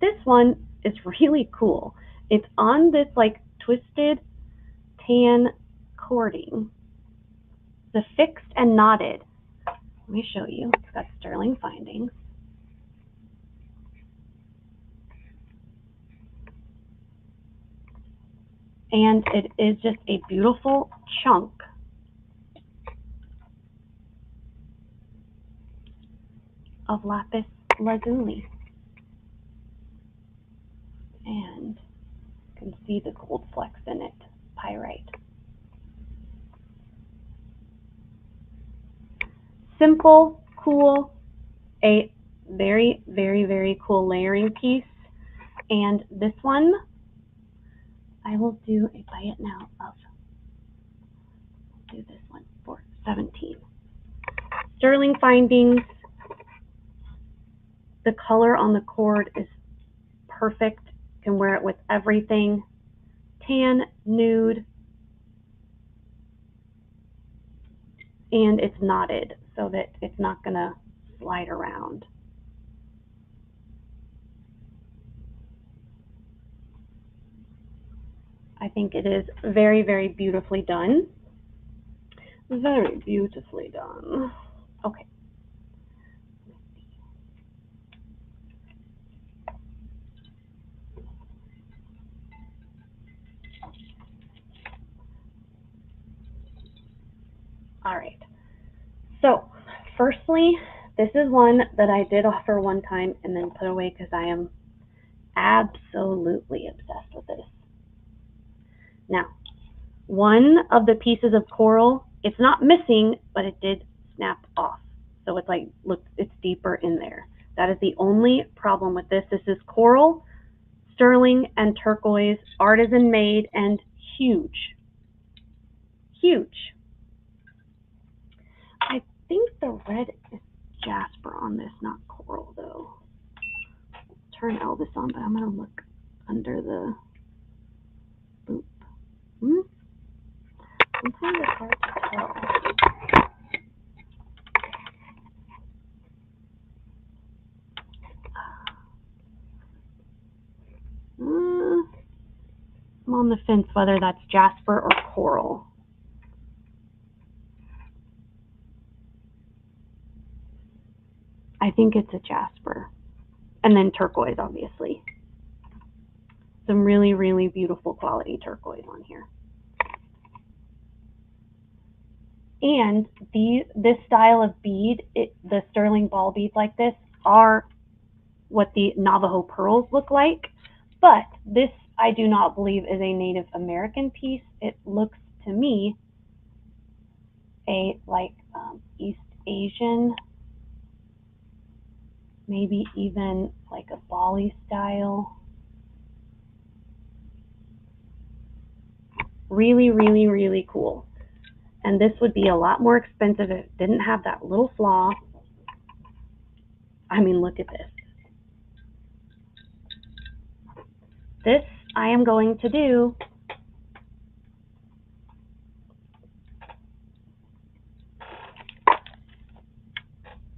This one is really cool. It's on this like twisted tan cording. The fixed and knotted. Let me show you. It's got sterling findings. And it is just a beautiful chunk of lapis lazuli. And you can see the gold flecks in it, pyrite. Simple, cool, a very, very, very cool layering piece. And this one, I will do a buy it now of, do this one for $17. Sterling findings. The color on the cord is perfect. Can wear it with everything. Tan, nude, and it's knotted so that it's not gonna slide around. I think it is very, very beautifully done. Very beautifully done. Okay. All right. So, firstly, this is one that I did offer one time and then put away because I am absolutely obsessed with this. Now, one of the pieces of coral, it's not missing, but it did snap off. So it's like, look, it's deeper in there. That is the only problem with this. This is coral, sterling, and turquoise, artisan made, and huge. Huge. I think the red is jasper on this, not coral though. Turn Elvis on, but I'm gonna look under the boop. Sometimes it's hard to tell. I'm on the fence whether that's jasper or coral. I think it's a jasper. And then turquoise, obviously. Some really, really beautiful quality turquoise on here. And this style of bead, the sterling ball beads like this, are what the Navajo pearls look like. But this, I do not believe, is a Native American piece. It looks to me like East Asian, maybe even like a Bali style. Really, really, really cool. And this would be a lot more expensive if it didn't have that little flaw. I mean, look at this. This I am going to do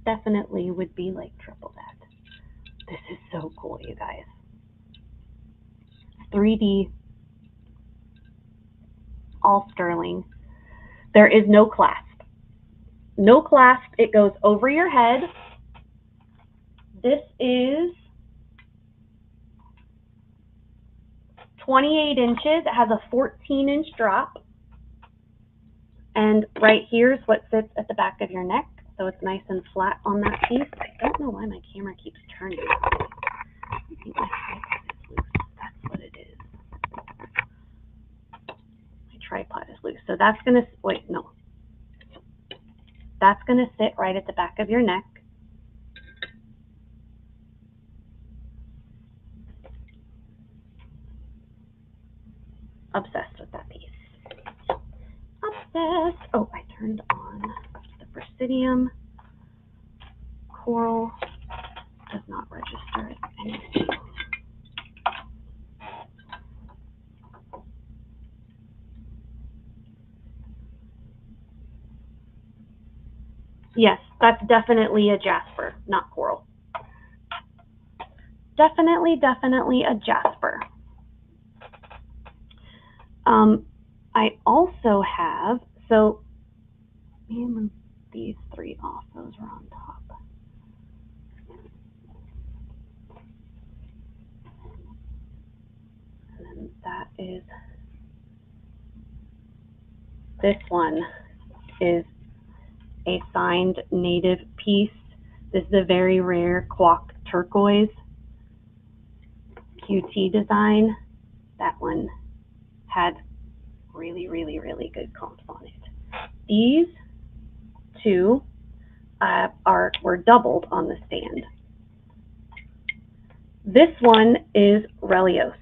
definitely would be like triple that. This is so cool, you guys. 3D, all sterling. There is no clasp. No clasp. It goes over your head. This is 28 inches. It has a 14-inch drop. And right here is what sits at the back of your neck. So it's nice and flat on that piece. I don't know why my camera keeps turning. I think my tripod is loose. That's what it is. My tripod is loose. So that's going to, wait, no. That's going to sit right at the back of your neck. Obsessed with that piece. Obsessed. Oh, I turned on the Presidium. coral does not register as anything. Yes, that's definitely a jasper, not coral. Definitely a jasper. I also have, so let me move these three off, those are on top. And then that is, this one is a signed native piece. This is a very rare Quack turquoise QT design. That one had really good comps on it. These two were doubled on the stand. This one is Relios,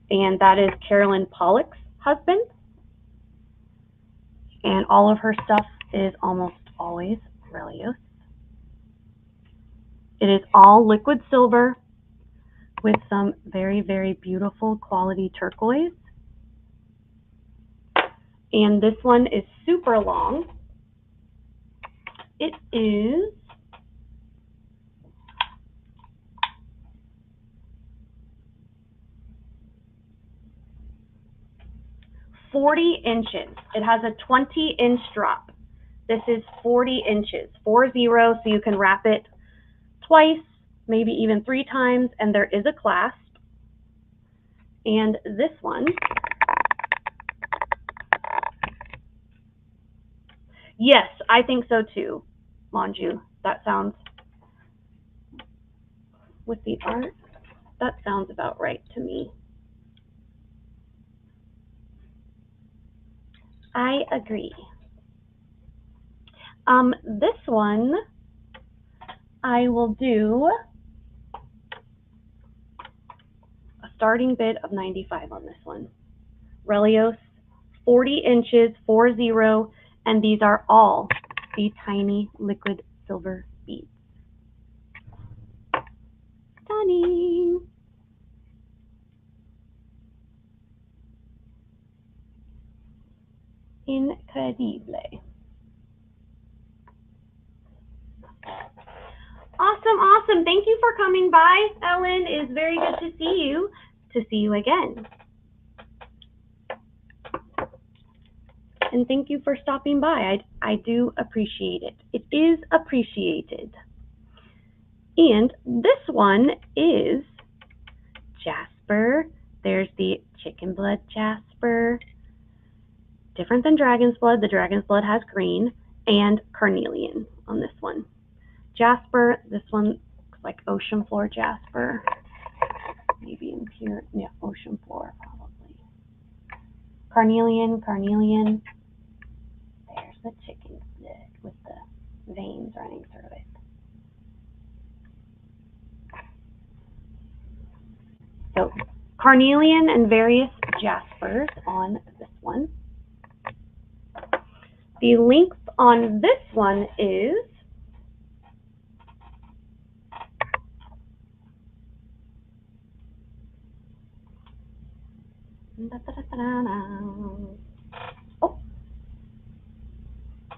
and that is Carolyn Pollock's husband. And all of her stuff is almost always Relios. It is all liquid silver with some very beautiful quality turquoise. And this one is super long. It is 40 inches. It has a 20-inch drop. This is 40 inches, 40, so you can wrap it twice, maybe even 3 times, and there is a clasp. And this one, yes, I think so too, Manju. That sounds, with the art, that sounds about right to me. I agree. This one, I will do a starting bid of 95 on this one. Relios, 40 inches, 40, and these are all the tiny liquid silver beads. Stunning. Incredible. Awesome. Thank you for coming by, Ellen. It is very good to see you. To see you again. And thank you for stopping by. I do appreciate it. It is appreciated. And this one is jasper. There's the chicken blood jasper. Different than dragon's blood. The dragon's blood has green, and carnelian on this one. Jasper, this one looks like ocean floor jasper. Maybe impure, yeah, ocean floor probably. Carnelian. There's the chicken blood with the veins running through it. So carnelian and various jaspers on this one. The length on this one is 'Oh.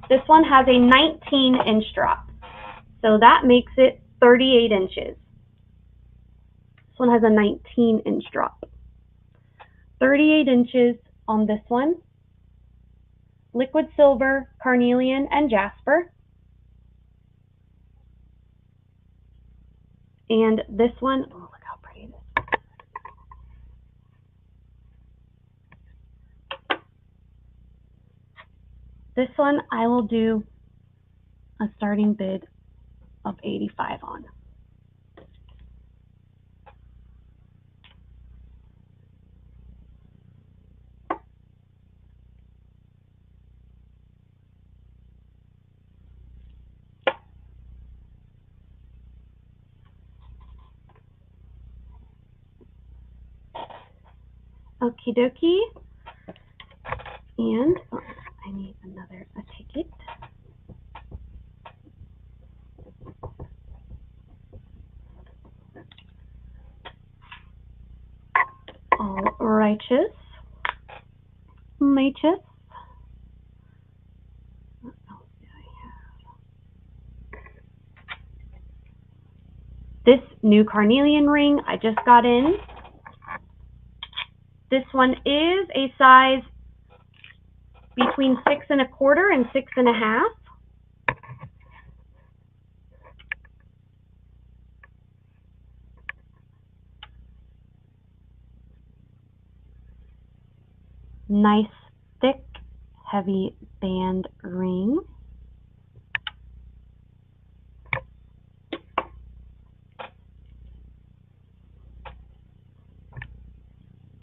This one has a 19-inch drop. So that makes it 38 inches. This one has a 19-inch drop. 38 inches on this one. Liquid silver, carnelian, and jasper. And this one, oh, look how pretty this is. This one I will do a starting bid of 85 on. Okie dokie. And oh, I need a ticket. righteous. Righteous. What else do I have? This new carnelian ring I just got in. This one is a size between 6 1/4 and 6 1/2. Nice, thick, heavy band ring.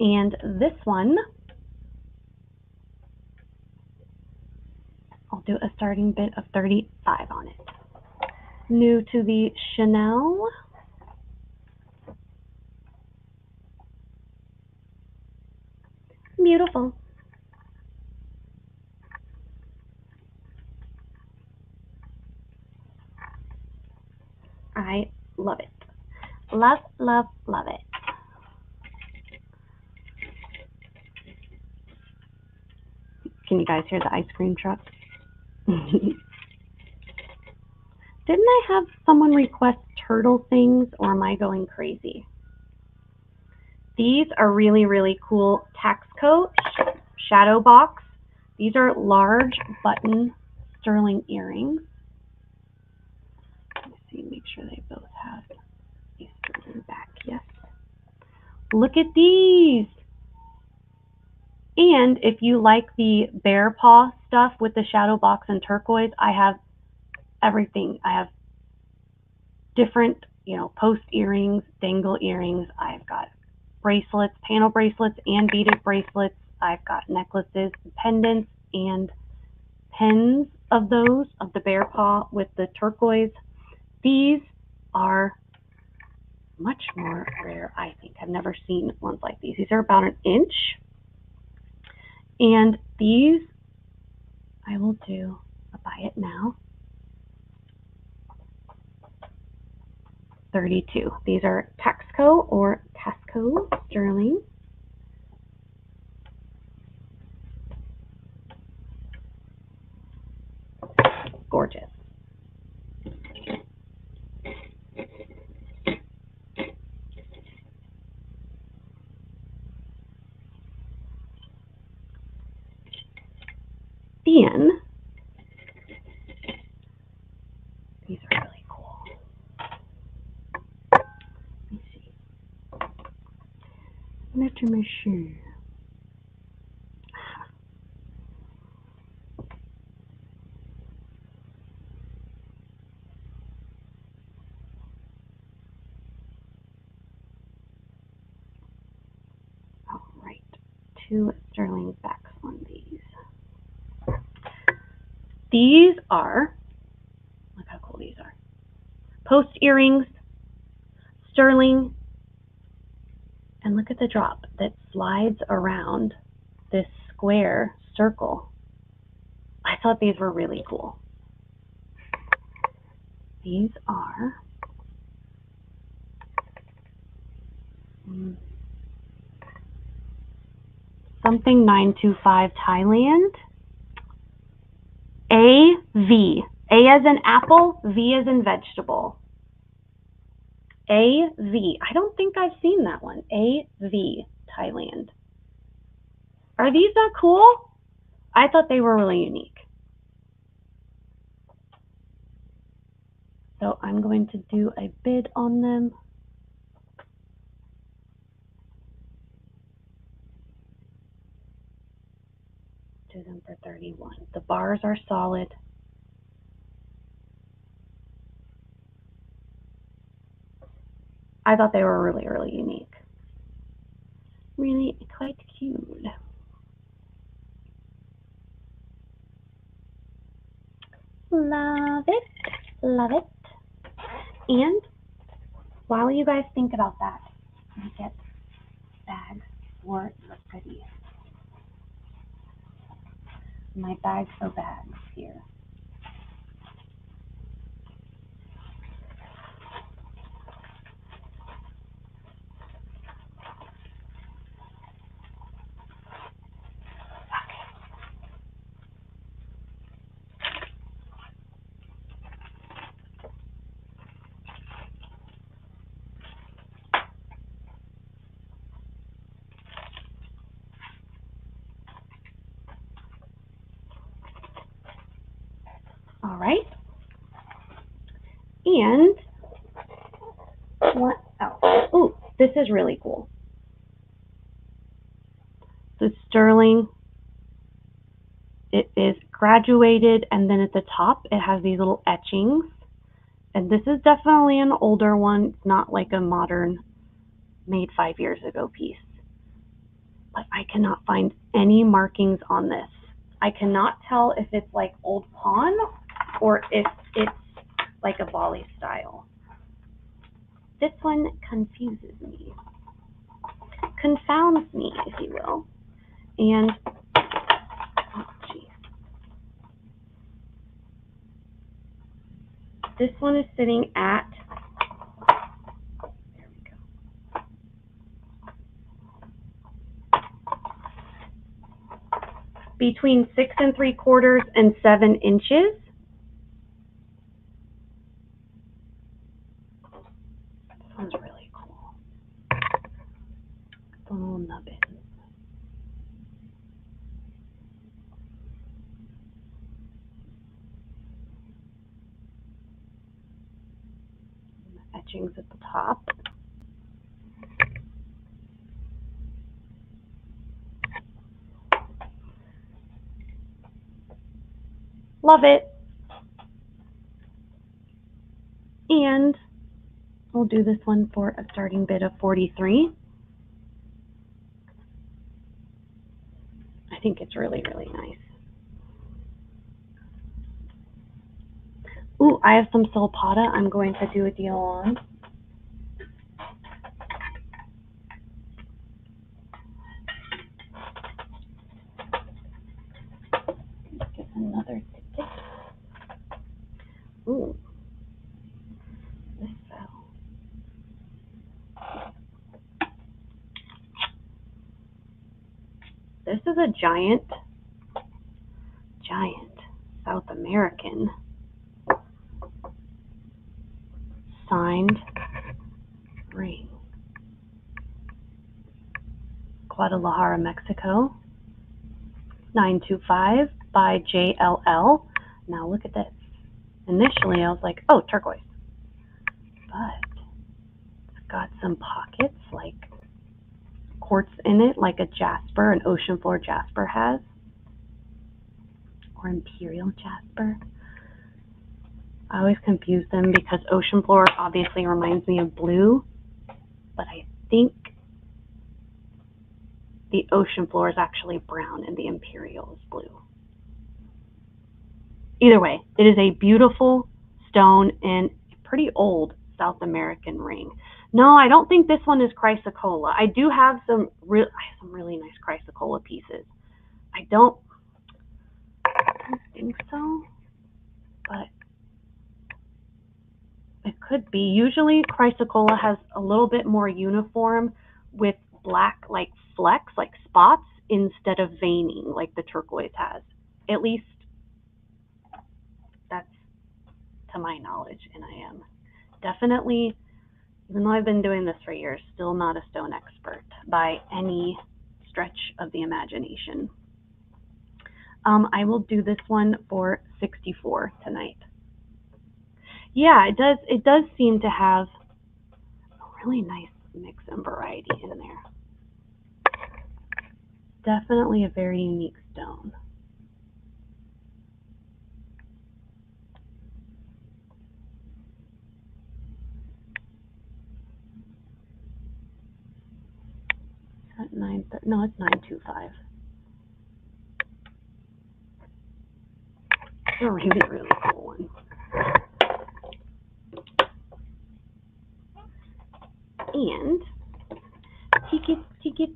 And this one, I'll do a starting bid of 35 on it. New to the Chanel. Beautiful. I love it. Love, love, love it. Can you guys hear the ice cream truck? Didn't I have someone request turtle things, or am I going crazy? These are really, really cool Taxco shadow box. These are large button sterling earrings. Let me see, make sure they both have a sterling back. Yes. Look at these. And if you like the bear paw stuff with the shadow box and turquoise, I have everything. I have different, post earrings, dangle earrings. I've got bracelets, panel bracelets, and beaded bracelets. I've got necklaces, pendants, and pins of those, of the bear paw with the turquoise. These are much more rare, I think. I've never seen ones like these. These are about 1 inch. And these, I will do a buy it now. 32. These are Taxco or Tasco sterling. Gorgeous. Then, these are really cool. Let me see. Let me see. All right, 2 sterling backs on these. These are, look how cool these are. Post earrings, sterling, and look at the drop that slides around this square circle. I thought these were really cool. These are something 925 Thailand. AV. A as in apple, V as in vegetable. AV. I don't think I've seen that one. AV Thailand. Are these not cool? I thought they were really unique. So I'm going to do a bid on them. Do them for 31. The bars are solid. I thought they were really, really unique. Really quite cute. Love it. Love it. And while you guys think about that, you get bags for your goodies. My bags for bags here. All right. And what else? Oh, this is really cool. The sterling, it is graduated, and then at the top it has these little etchings. And this is definitely an older one. It's not like a modern, made 5 years ago piece. But I cannot find any markings on this. I cannot tell if it's like old pawn or if it's like a Bali style. This one confuses me, confounds me, if you will. And, oh geez. This one is sitting at, there we go, between 6 3/4 and 7 inches. This one's really cool. The little nubbin. Etchings at the top. Love it. And we'll do this one for a starting bid of 43. I think it's really, really nice. Ooh, I have some Solpata I'm going to do a deal on. Get another ticket. Ooh, this fell. This is a giant South American signed ring. Guadalajara, Mexico. 925 by JLL. Now look at this. Initially I was like, oh, turquoise. But it's got some pockets like quartz in it, like a jasper, an ocean floor jasper has. Or imperial jasper. I always confuse them because ocean floor obviously reminds me of blue, but I think the ocean floor is actually brown and the imperial is blue. Either way, it is a beautiful stone and a pretty old South American ring. No, I don't think this one is chrysocolla. I do have some really nice chrysocolla pieces. I don't think so, but it could be. Usually chrysocolla has a little bit more uniform with black like flecks, like spots, instead of veining like the turquoise has. At least that's to my knowledge, and I am definitely, even though I've been doing this for years, still not a stone expert by any stretch of the imagination. I will do this one for 64 tonight. Yeah, it does seem to have a really nice mix and variety in there. Definitely a very unique stone. At no, it's 925. It's a really, really cool one. And ticket.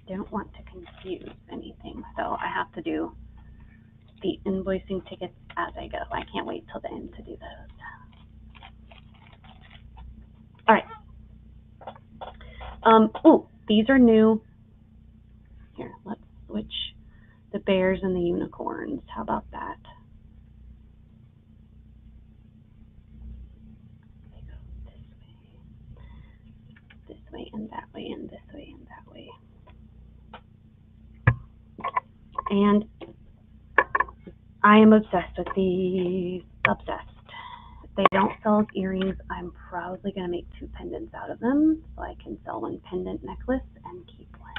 Don't want to confuse anything, so I have to do the invoicing tickets as I go. I can't wait till the end to do those. All right. Oh, these are new. Here, let's switch the bears and the unicorns. How about that? They go this way, and that way, and this way, and that way. And I am obsessed with these. Obsessed. If they don't sell as earrings, I'm probably going to make 2 pendants out of them so I can sell 1 pendant necklace and keep 1.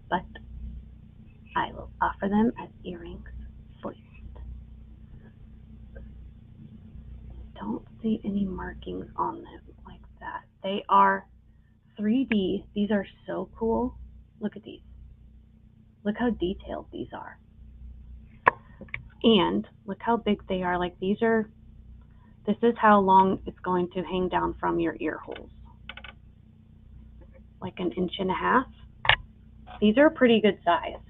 But I will offer them as earrings first. Don't see any markings on them like that. They are 3D. These are so cool. Look at these. Look how detailed these are. And look how big they are. Like this is how long it's going to hang down from your ear holes. Like 1.5 inches. These are a pretty good size.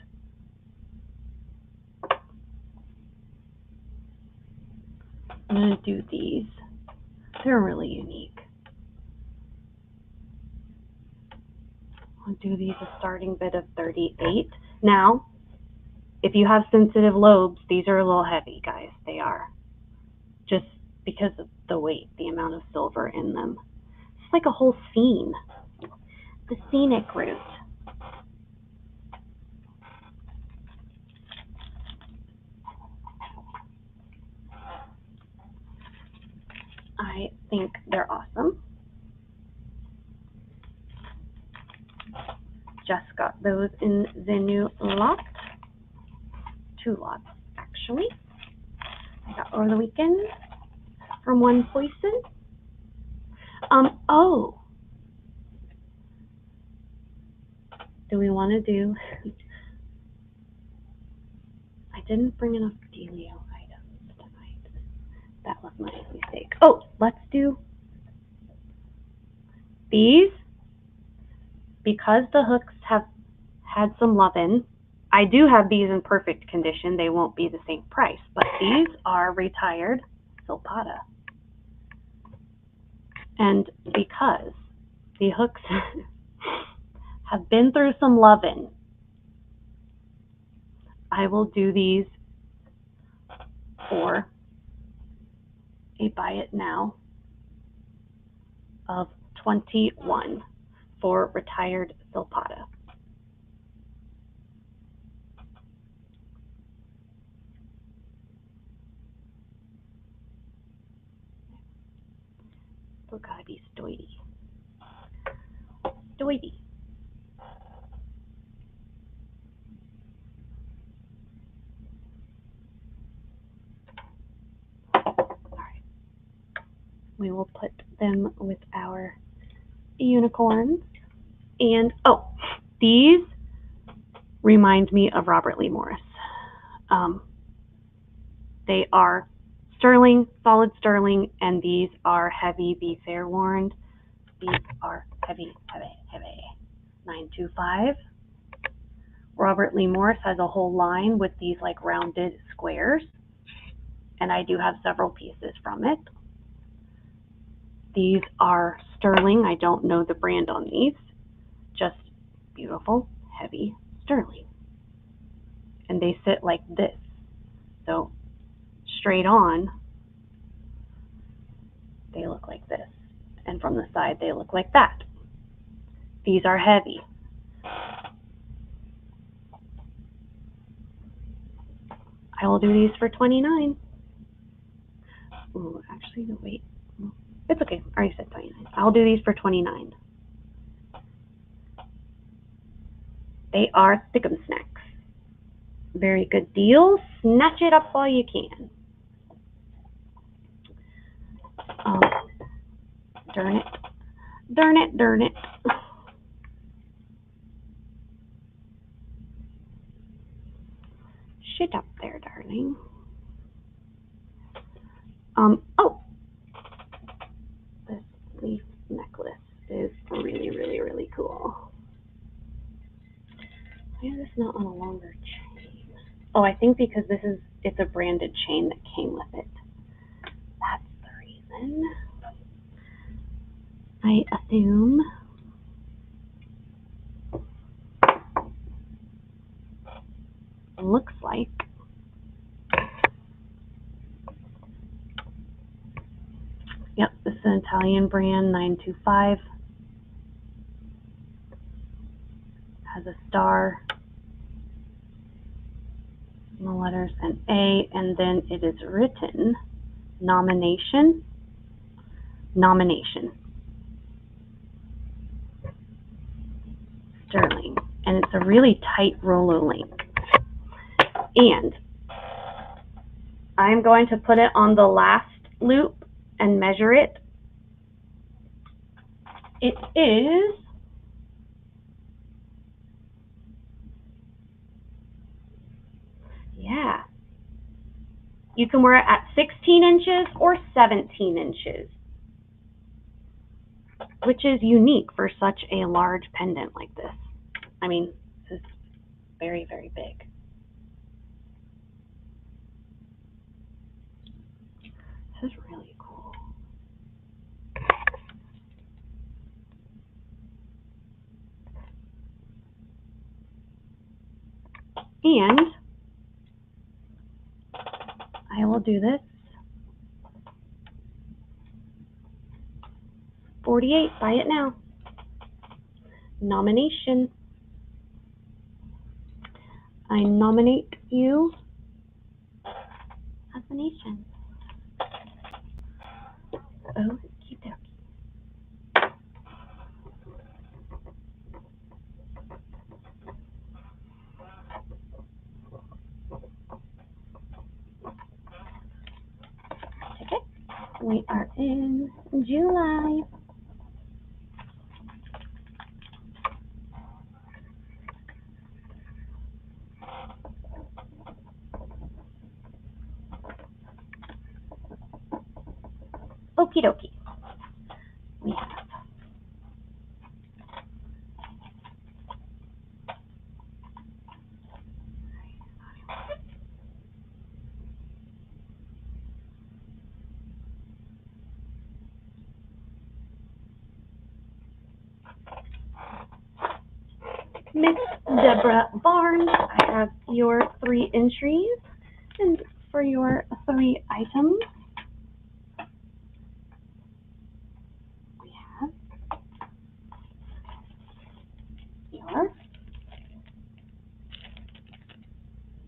I'm going to do these. They're really unique. I'll do these a starting bid of 38. Now, if you have sensitive lobes, these are a little heavy, guys. They are. Just because of the weight, the amount of silver in them. It's like a whole scene. The scenic route. I think they're awesome. Just got those in the new lot. 2 lots, actually. I got over the weekend from one person. Oh. Do we want to do... I didn't bring enough Delio items tonight. That was my mistake. Oh, let's do these. Because the hooks have had some love-in, I do have these in perfect condition. They won't be the same price, but these are retired Silpata. And because the hooks have been through some love-in, I will do these for a buy it now of 21 for retired Silpata. Still gotta be stoity. Stoity. Alright. We will put them with our unicorns. And oh, these remind me of Robert Lee Morris. They are sterling, solid sterling, and these are heavy. Be fair warned. These are heavy, heavy, heavy. 925. Robert Lee Morris has a whole line with these like rounded squares, and I do have several pieces from it. These are sterling. I don't know the brand on these. Just beautiful, heavy sterling. And they sit like this. So straight on, they look like this. And from the side, they look like that. These are heavy. I will do these for 29. Ooh, actually, no, wait. It's okay. I already said 29. I'll do these for 29. They are Thick'em Snacks. Very good deal. Snatch it up while you can. Darn it. Darn it, darn it. Shit up there, darling. Oh. This leaf necklace is really, really, really cool. Why is this not on a longer chain? Oh, I think because it's a branded chain that came with it. That's the reason. I assume. Looks like. Yep, this is an Italian brand, 925. Has a star, the letters and A, and then it is written nomination. Sterling. And it's a really tight Rolo link. And I'm going to put it on the last loop and measure it. It is 'Yeah. You can wear it at 16 inches or 17 inches, which is unique for such a large pendant like this. I mean, this is very, very big. This is really cool. And I will do this. 48, buy it now. Nomination. I nominate you as a nation. Oh, keep it. Okay, we are in July. Okie dokie. We have Miss Deborah Barnes. I have your 3 entries, and for your 3 items, we have your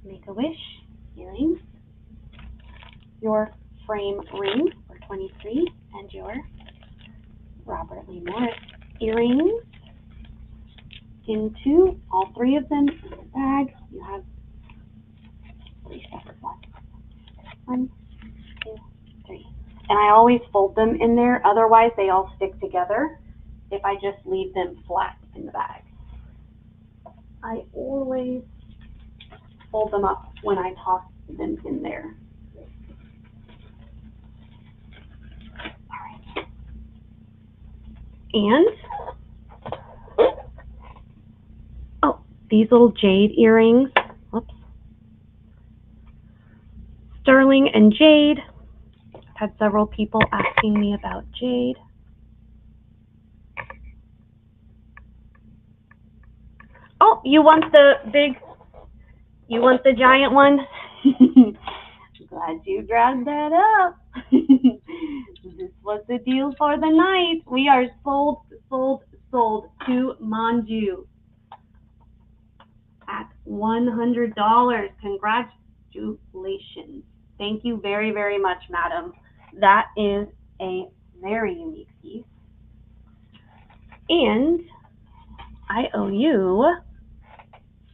Make-A-Wish earrings, your frame ring for 23, and your Robert Lee Morris earrings. Into all 3 of them in the bag. You have 3 separate ones. 1, 2, 3. And I always fold them in there, otherwise they all stick together if I just leave them flat in the bag. I always fold them up when I toss them in there. All right. And these little jade earrings. Whoops. Sterling and jade. I've had several people asking me about jade. Oh, you want the giant one? Glad you grabbed that up. This was the deal for the night. We are sold to Manju at $100. Congratulations. Thank you very, very much, madam. That is a very unique piece. And I owe you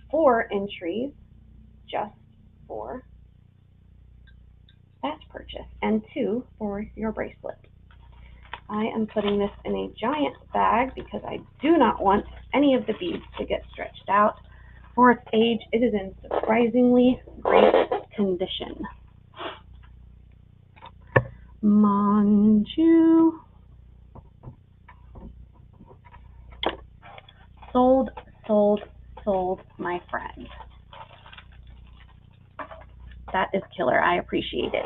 4 entries just for that purchase and 2 for your bracelet. I am putting this in a giant bag because I do not want any of the beads to get stretched out. For its age, it is in surprisingly great condition. Manju. Sold, my friend. That is killer. I appreciate it.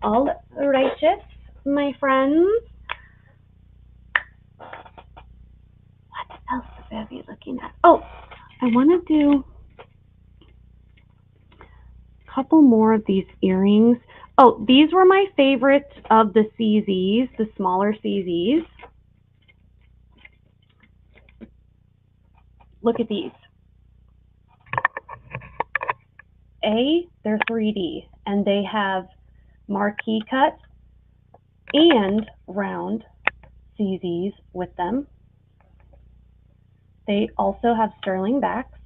All righteous, my friends. What else is Bevy looking at? Oh, I want to do a couple more of these earrings. Oh, these were my favorite of the CZs, the smaller CZs. Look at these. They're 3D, and they have marquee cut and round CZs with them. They also have sterling backs.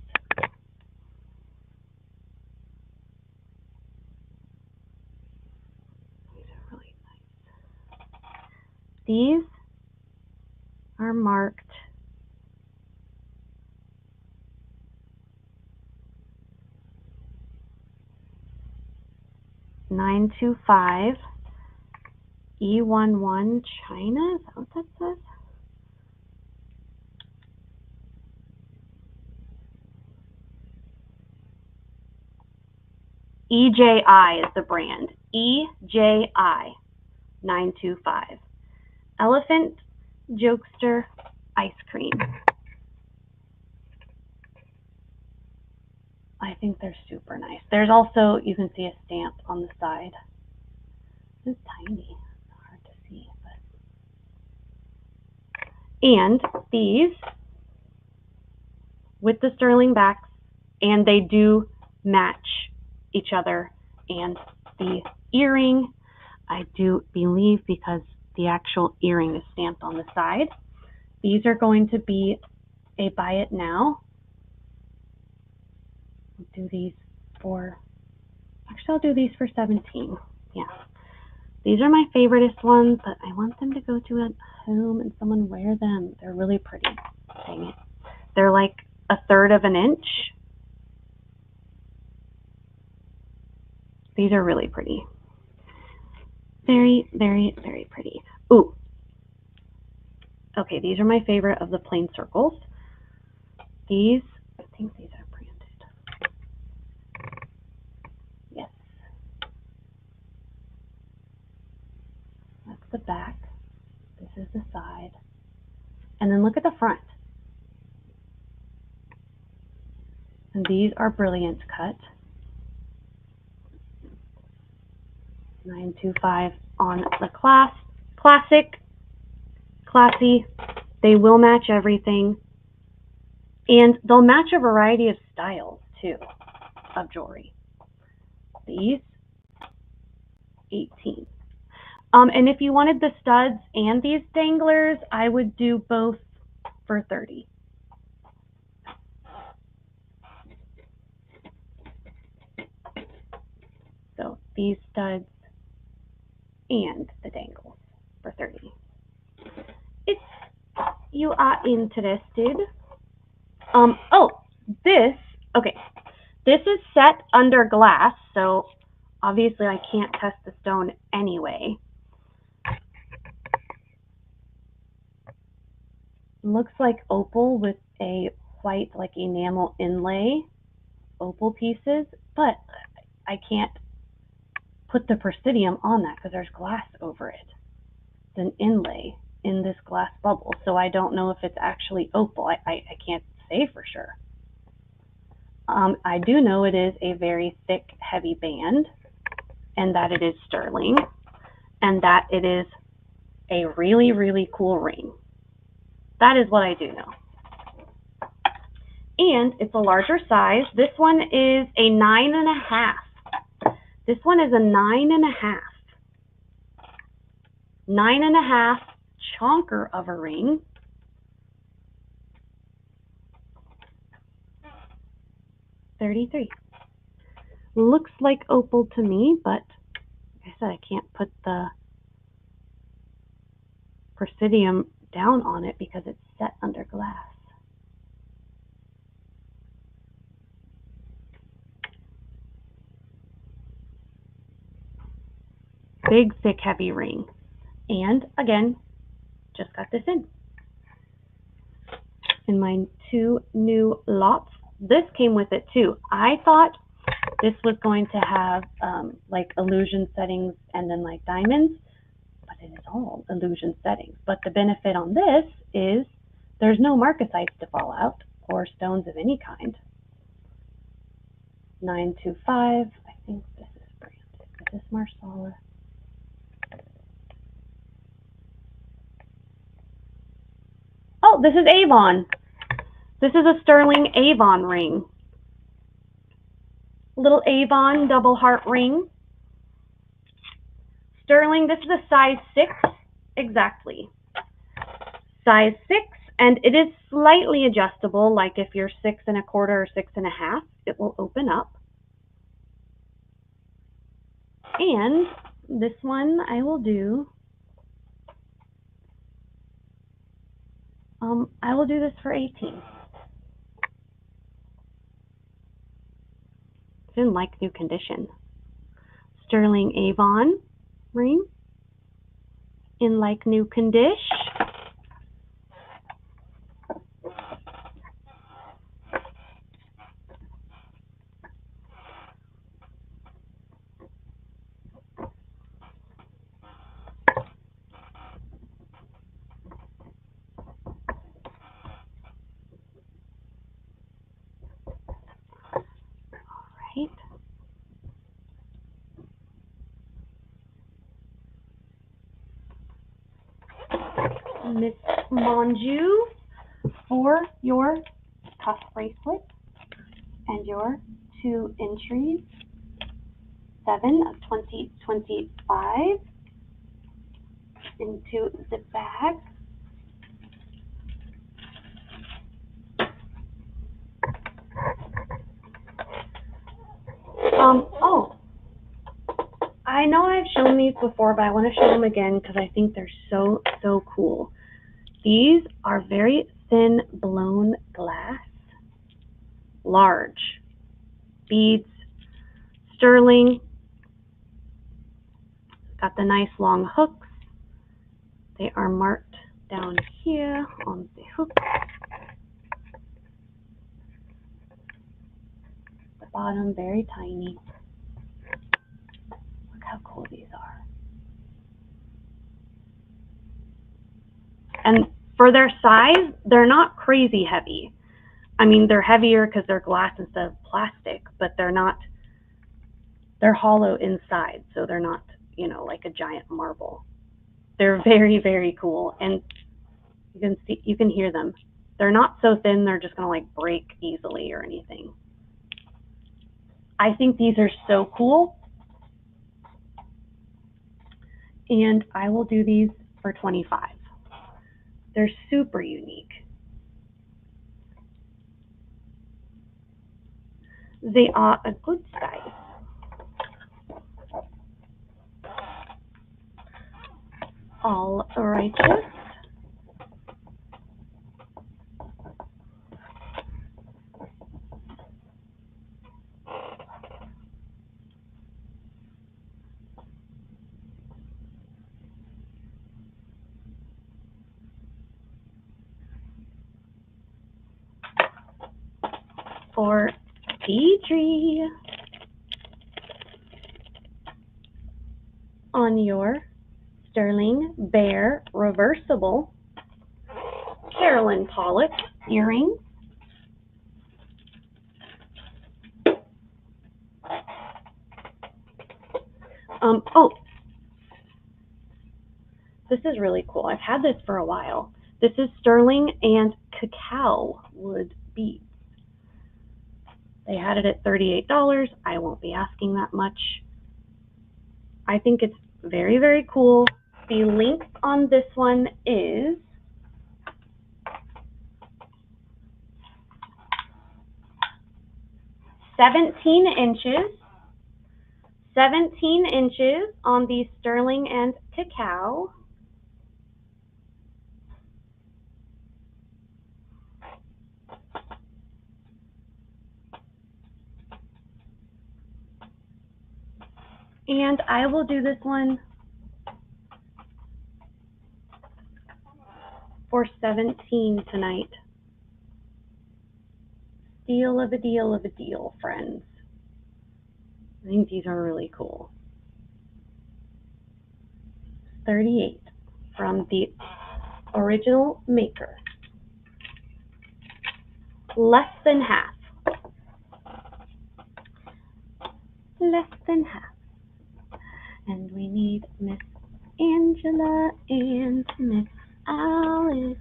These are really nice. These are marked $925 E11 China. Is that what that says? EJI is the brand. EJI 925. Elephant Jokester Ice Cream. I think they're super nice. There's also, you can see a stamp on the side. It's tiny. It's hard to see. But... And these with the sterling backs, and they do match each other. And the earring, I do believe, because the actual earring is stamped on the side. These are going to be a buy it now. I'll do these for, actually I'll do these for 17. Yeah. These are my favoriteest ones, but I want them to go to a home and someone wear them. They're really pretty. Dang it. They're like 1/3 of an inch. These are really pretty. Very, very, very pretty. Ooh. Okay, these are my favorite of the plain circles. These, I think these are branded. Yes. That's the back. This is the side. And then look at the front. And these are brilliant cut. 925 on the classic, classy. They will match everything. And they'll match a variety of styles too of jewelry. These 18. And if you wanted the studs and these danglers, I would do both for 30. So these studs and the dangles for 30. If you are interested. Oh, okay. This is set under glass, so obviously I can't test the stone anyway. Looks like opal with a white, like enamel inlay, opal pieces, but I can't put the presidium on that because there's glass over it. It's an inlay in this glass bubble, so I don't know if it's actually opal. I can't say for sure. I do know it is a very thick, heavy band, and that it is sterling, and that it is a really, really cool ring. That is what I do know. And it's a larger size. This one is a 9.5. This one is a 9.5. 9.5 chonker of a ring. $33. Looks like opal to me, but like I said, I can't put the presidium down on it because it's set under glass. Big, thick, heavy ring. And again, just got this in my 2 new lots this came with it too. I thought this was going to have like illusion settings and then like diamonds, but it is all illusion settings. But the benefit on this is there's no marcasites to fall out or stones of any kind. 925, I think this is branded. Is this Marsala? Oh, this is Avon. This is a sterling Avon ring. Little Avon double heart ring. Sterling, this is a size 6, exactly. Size 6, and it is slightly adjustable, like if you're 6 1/4 or 6 1/2, it will open up. And this one I will do, this for 18. It's in like new condition. Sterling Avon ring in like new condition. Right. Miss Monju for your cuff bracelet and your 2 entries, 7 of 2025 into the bag. Oh, I know I've shown these before, but I want to show them again because I think they're so, so cool. These are very thin blown glass, large beads, sterling. Got the nice long hooks. They are marked down here on the hook. The bottom very tiny. Look how cool these are. And for their size, they're not crazy heavy. I mean, they're heavier because they're glass instead of plastic, but they're not, they're hollow inside, so they're not, you know, like a giant marble. They're very, very cool, and you can hear them. They're not so thin they're just gonna like break easily or anything. I think these are so cool, and I will do these for 25. They're super unique. They are a good size. All righteous. For Deidre on your sterling bear reversible Carolyn Pollock earrings. Oh, this is really cool. I've had this for a while. This is sterling and cacao wood beads. They had it at $38. I won't be asking that much. I think it's very, very cool. The length on this one is 17 inches. 17 inches on the sterling and cacao. And I will do this one for 17 tonight. Deal of a deal of a deal, friends. I think these are really cool. 38 from the original maker. Less than half. Less than half. And we need Miss Angela and Miss Alice.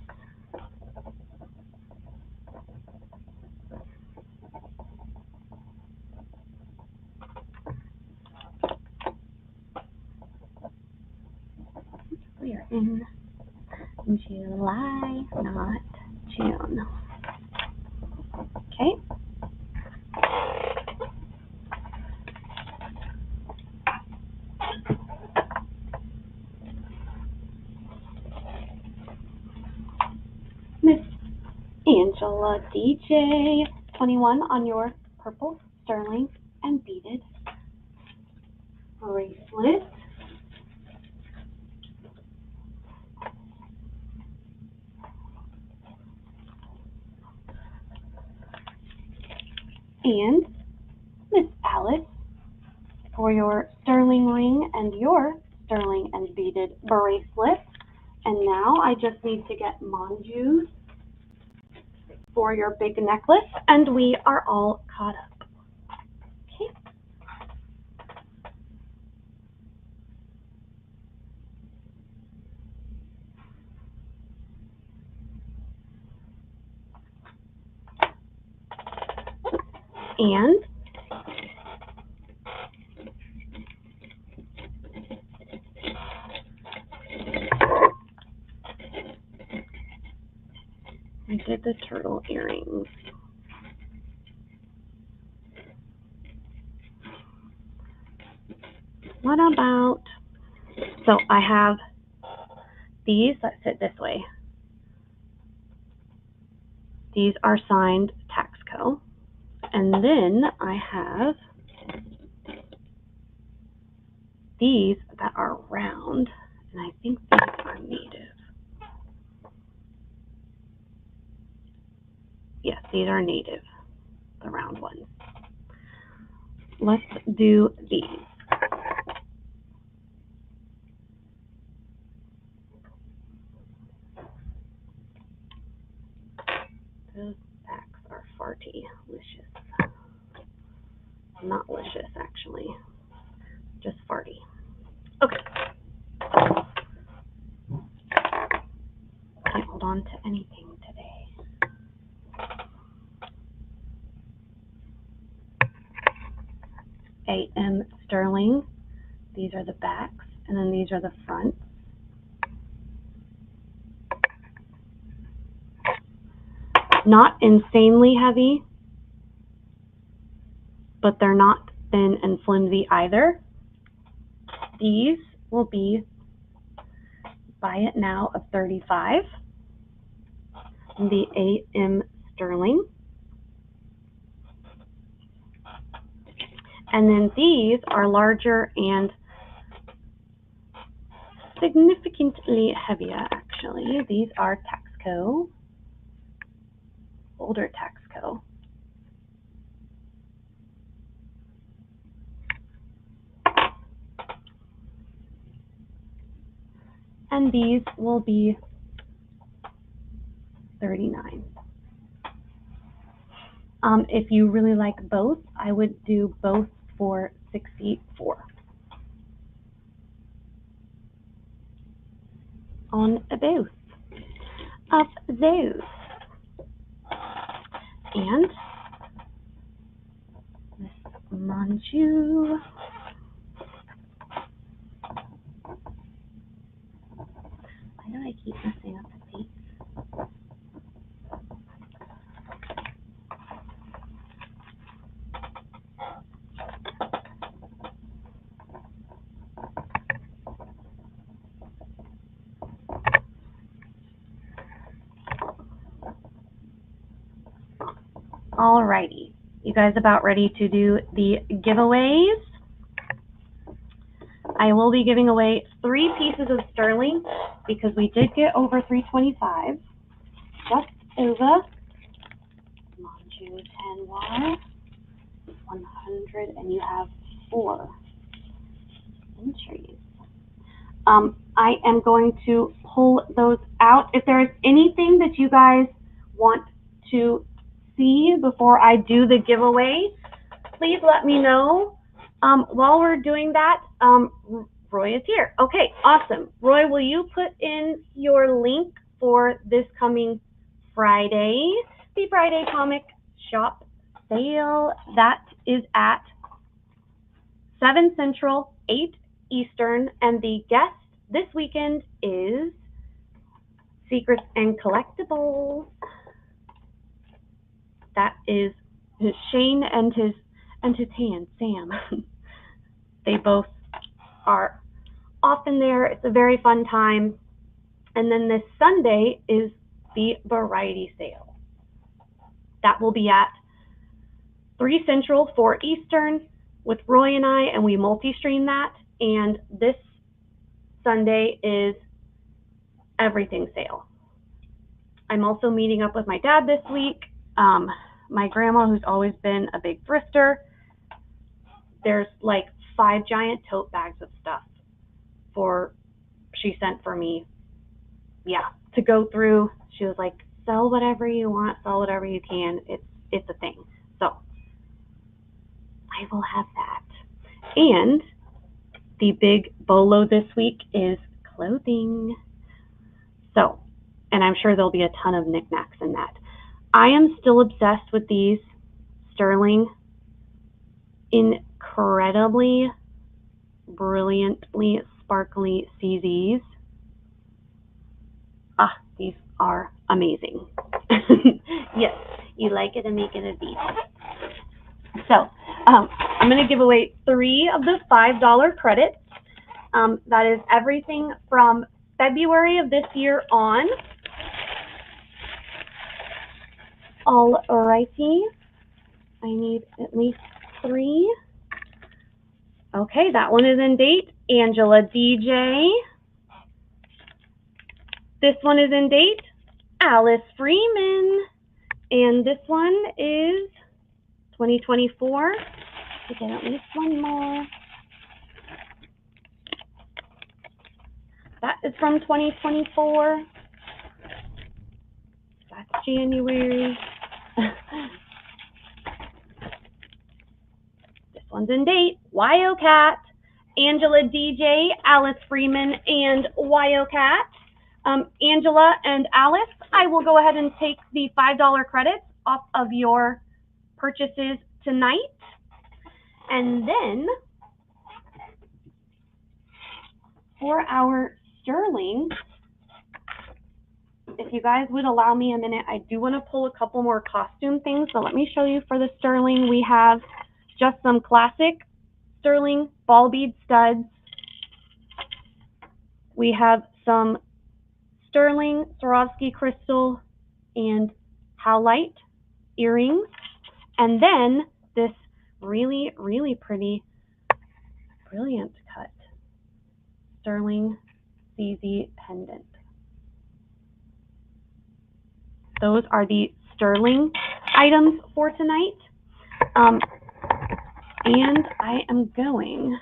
We are in July, not June. Okay. Miss Angela DJ, 21 on your purple sterling and beaded bracelet. And Miss Alice for your sterling ring and your sterling and beaded bracelet. And now I just need to get Monjus for your big necklace, and we are all caught up. Okay. And I did the turtle earrings. What about, so I have these that sit this way. These are signed Taxco. And then I have these that are round, and I think these are native. Yes, these are native, the round ones. Let's do these. Those backs are farty-licious. Not licious, actually. Just farty. Okay. Can't hold on to anything today. AM sterling. These are the backs, and then these are the fronts. Not insanely heavy, but they're not thin and flimsy either. These will be buy it now of 35. The AM sterling. And then these are larger and significantly heavier, actually. These are Taxco, older Taxco. And these will be 39. If you really like both, I would do both for 64. On both of those. And Miss Manju. Why do I keep messing up the dates? Alrighty, you guys about ready to do the giveaways? I will be giving away 3 pieces of sterling because we did get over 325. Just over. 210 watt, 100, and you have 4 entries. I am going to pull those out. If there is anything that you guys want to see before I do the giveaway, please let me know. While we're doing that, Roy is here. Okay, awesome. Roy, will you put in your link for this coming Friday, the Friday Comic Shop sale? That is at 7 Central, 8 Eastern, and the guest this weekend is Secrets and Collectibles. That is Shane and his hand, Sam. They both are often there. It's a very fun time. And then this Sunday is the variety sale. That will be at 3 Central, 4 Eastern with Roy and I, and we multi-stream that. And this Sunday is everything sale. I'm also meeting up with my dad this week. My grandma, who's always been a big thrifter, there's like 5 giant tote bags of stuff she sent for me, to go through. She was like, sell whatever you want, sell whatever you can. It's a thing. So I will have that. And the big bolo this week is clothing. So, and I'm sure there'll be a ton of knickknacks in that. I am still obsessed with these sterling, incredibly, brilliantly sparkly CZs. These are amazing. Yes, you like it and make it a beat. So, I'm going to give away 3 of the $5 credits. That is everything from February of this year on. All righty. I need at least 3. Okay, that one is in date. Angela DJ. This one is in date. Alice Freeman. And this one is 2024. I get at least one more. That is from 2024. That's January. This one's in date. Wyocat, Angela DJ, Alice Freeman, and Wyocat. Angela and Alice, I will go ahead and take the $5 credits off of your purchases tonight. And then for our sterling, if you guys would allow me a minute, I do want to pull a couple more costume things. So let me show you for the sterling. We have just some classic sterling ball bead studs. We have some sterling Swarovski crystal and howlite earrings. And then this really, really pretty, brilliant cut sterling CZ pendant. Those are the sterling items for tonight. And I am going,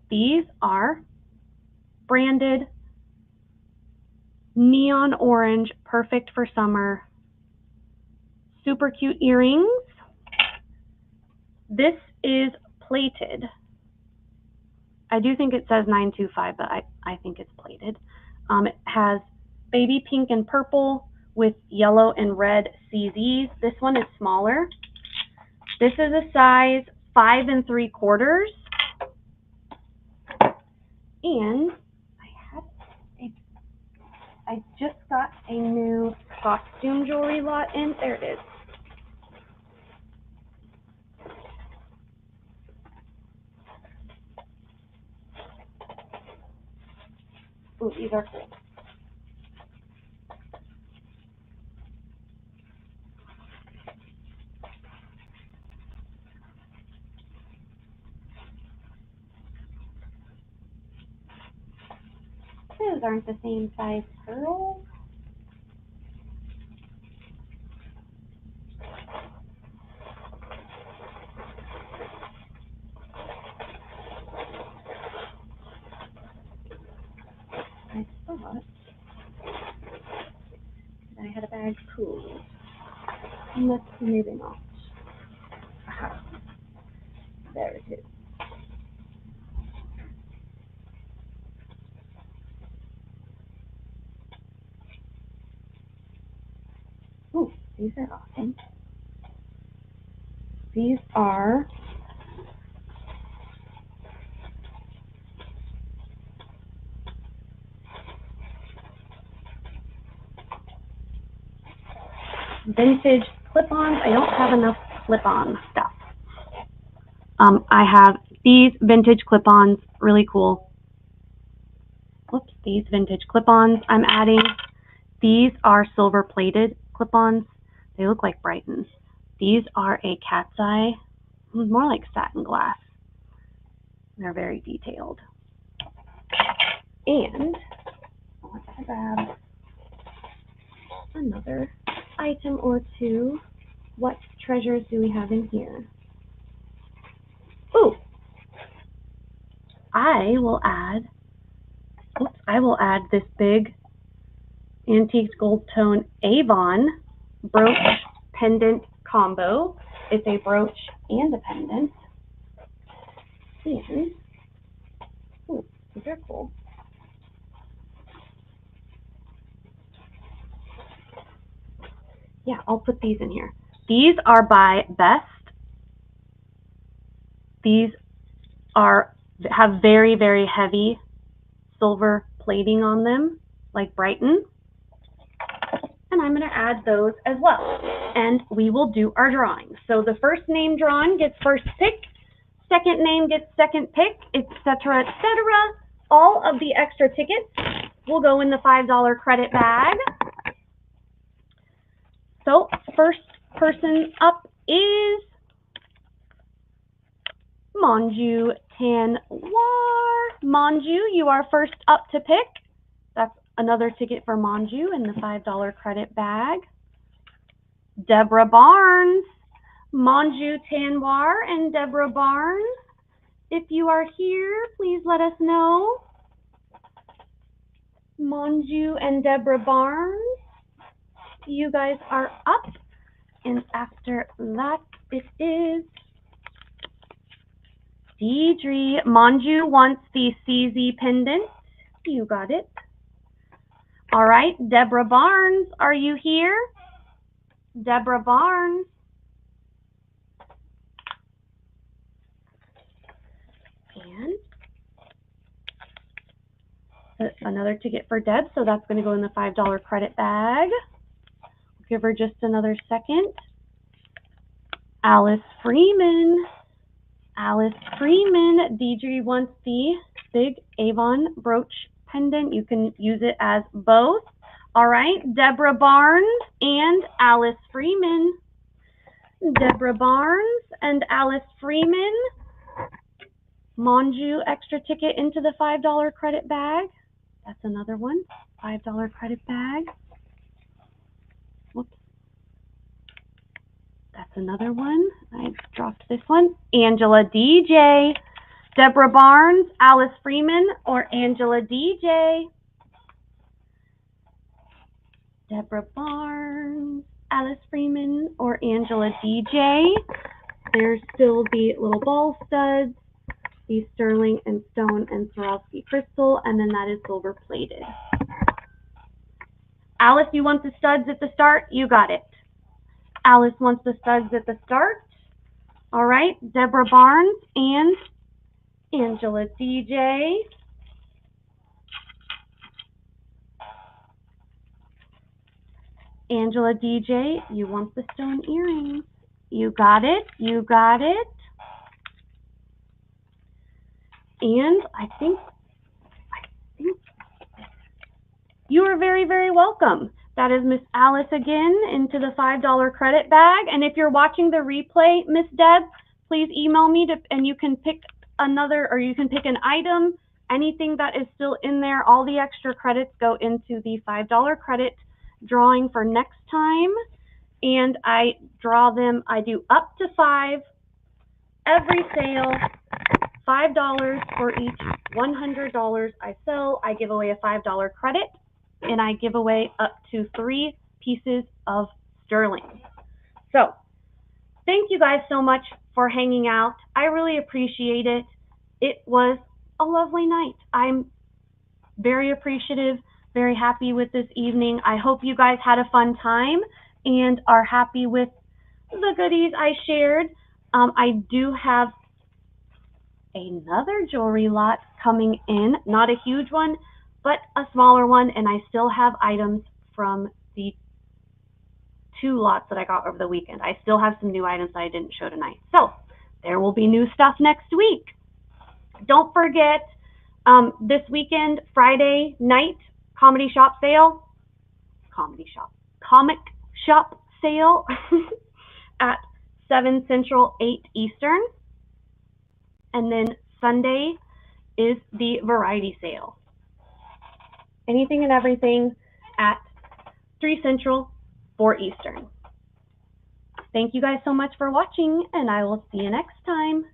these are branded neon orange, perfect for summer, super cute earrings. This is plated. I do think it says 925, but I think it's plated. It has baby pink and purple with yellow and red CZs. This one is smaller. This is a size 5 3/4. And I just got a new costume jewelry lot in. There it is. Ooh, these are cool. Those aren't the same size pearls. Let's maybe not. There it is. Oh, these are awesome. These are vintage clip-ons. I don't have enough clip-on stuff. I have these vintage clip-ons, really cool. Whoops, these vintage clip-ons I'm adding. These are silver-plated clip-ons. They look like Brightons. These are a cat's eye, more like satin glass. They're very detailed. And let's grab another item or two. What treasures do we have in here? Ooh, I will add this big antique gold tone Avon brooch pendant combo. It's a brooch and a pendant. And ooh, these are cool. Yeah, I'll put these in here. These are by Best. These have very, very heavy silver plating on them, like Brighton. And I'm going to add those as well. And we will do our drawing. So the first name drawn gets first pick, second name gets second pick, etc., etc. All of the extra tickets will go in the $5 credit bag. So first person up is Manju Tanwar. Manju, you are first up to pick. That's another ticket for Manju in the $5 credit bag. Deborah Barnes. Manju Tanwar and Deborah Barnes. If you are here, please let us know. Manju and Deborah Barnes, you guys are up. And after that, it is Deidre. Manju wants the CZ pendant. You got it. All right, Deborah Barnes, are you here? Deborah Barnes. And another ticket for Deb, so that's going to go in the $5 credit bag. Give her just another second. Alice Freeman. Alice Freeman. Deidre wants the big Avon brooch pendant. You can use it as both. All right, Deborah Barnes and Alice Freeman. Deborah Barnes and Alice Freeman. Manju extra ticket into the $5 credit bag. That's another one. $5 credit bag. Whoops. That's another one. I dropped this one. Angela DJ. Deborah Barnes, Alice Freeman, or Angela DJ. Deborah Barnes, Alice Freeman, or Angela DJ. There's still the little ball studs, the sterling and stone and Swarovski crystal, and then that is silver plated. Alice, you want the studs at the start? You got it. Alice wants the studs at the start. All right, Deborah Barnes and Angela DJ. Angela DJ, you want the stone earrings. You got it. You got it. And I think you are very, very welcome. That is Miss Alice again into the $5 credit bag. And if you're watching the replay, Miss Deb, please email me and you can pick another, or you can pick an item, anything that is still in there. All the extra credits go into the $5 credit drawing for next time. And I draw them, I do up to 5 every sale, $5 for each $100 I sell. I give away a $5 credit, and I give away up to 3 pieces of sterling. So thank you guys so much for hanging out. I really appreciate it. It was a lovely night. I'm very appreciative, very happy with this evening. I hope you guys had a fun time and are happy with the goodies I shared. I do have another jewelry lot coming in, not a huge one, but a smaller one, and I still have items from the 2 lots that I got over the weekend. I still have some new items that I didn't show tonight. So there will be new stuff next week. Don't forget, this weekend, Friday night, comic shop sale at 7 Central, 8 Eastern. And then Sunday is the variety sale. Anything and everything at 3 Central, 4 Eastern. Thank you guys so much for watching, and I will see you next time.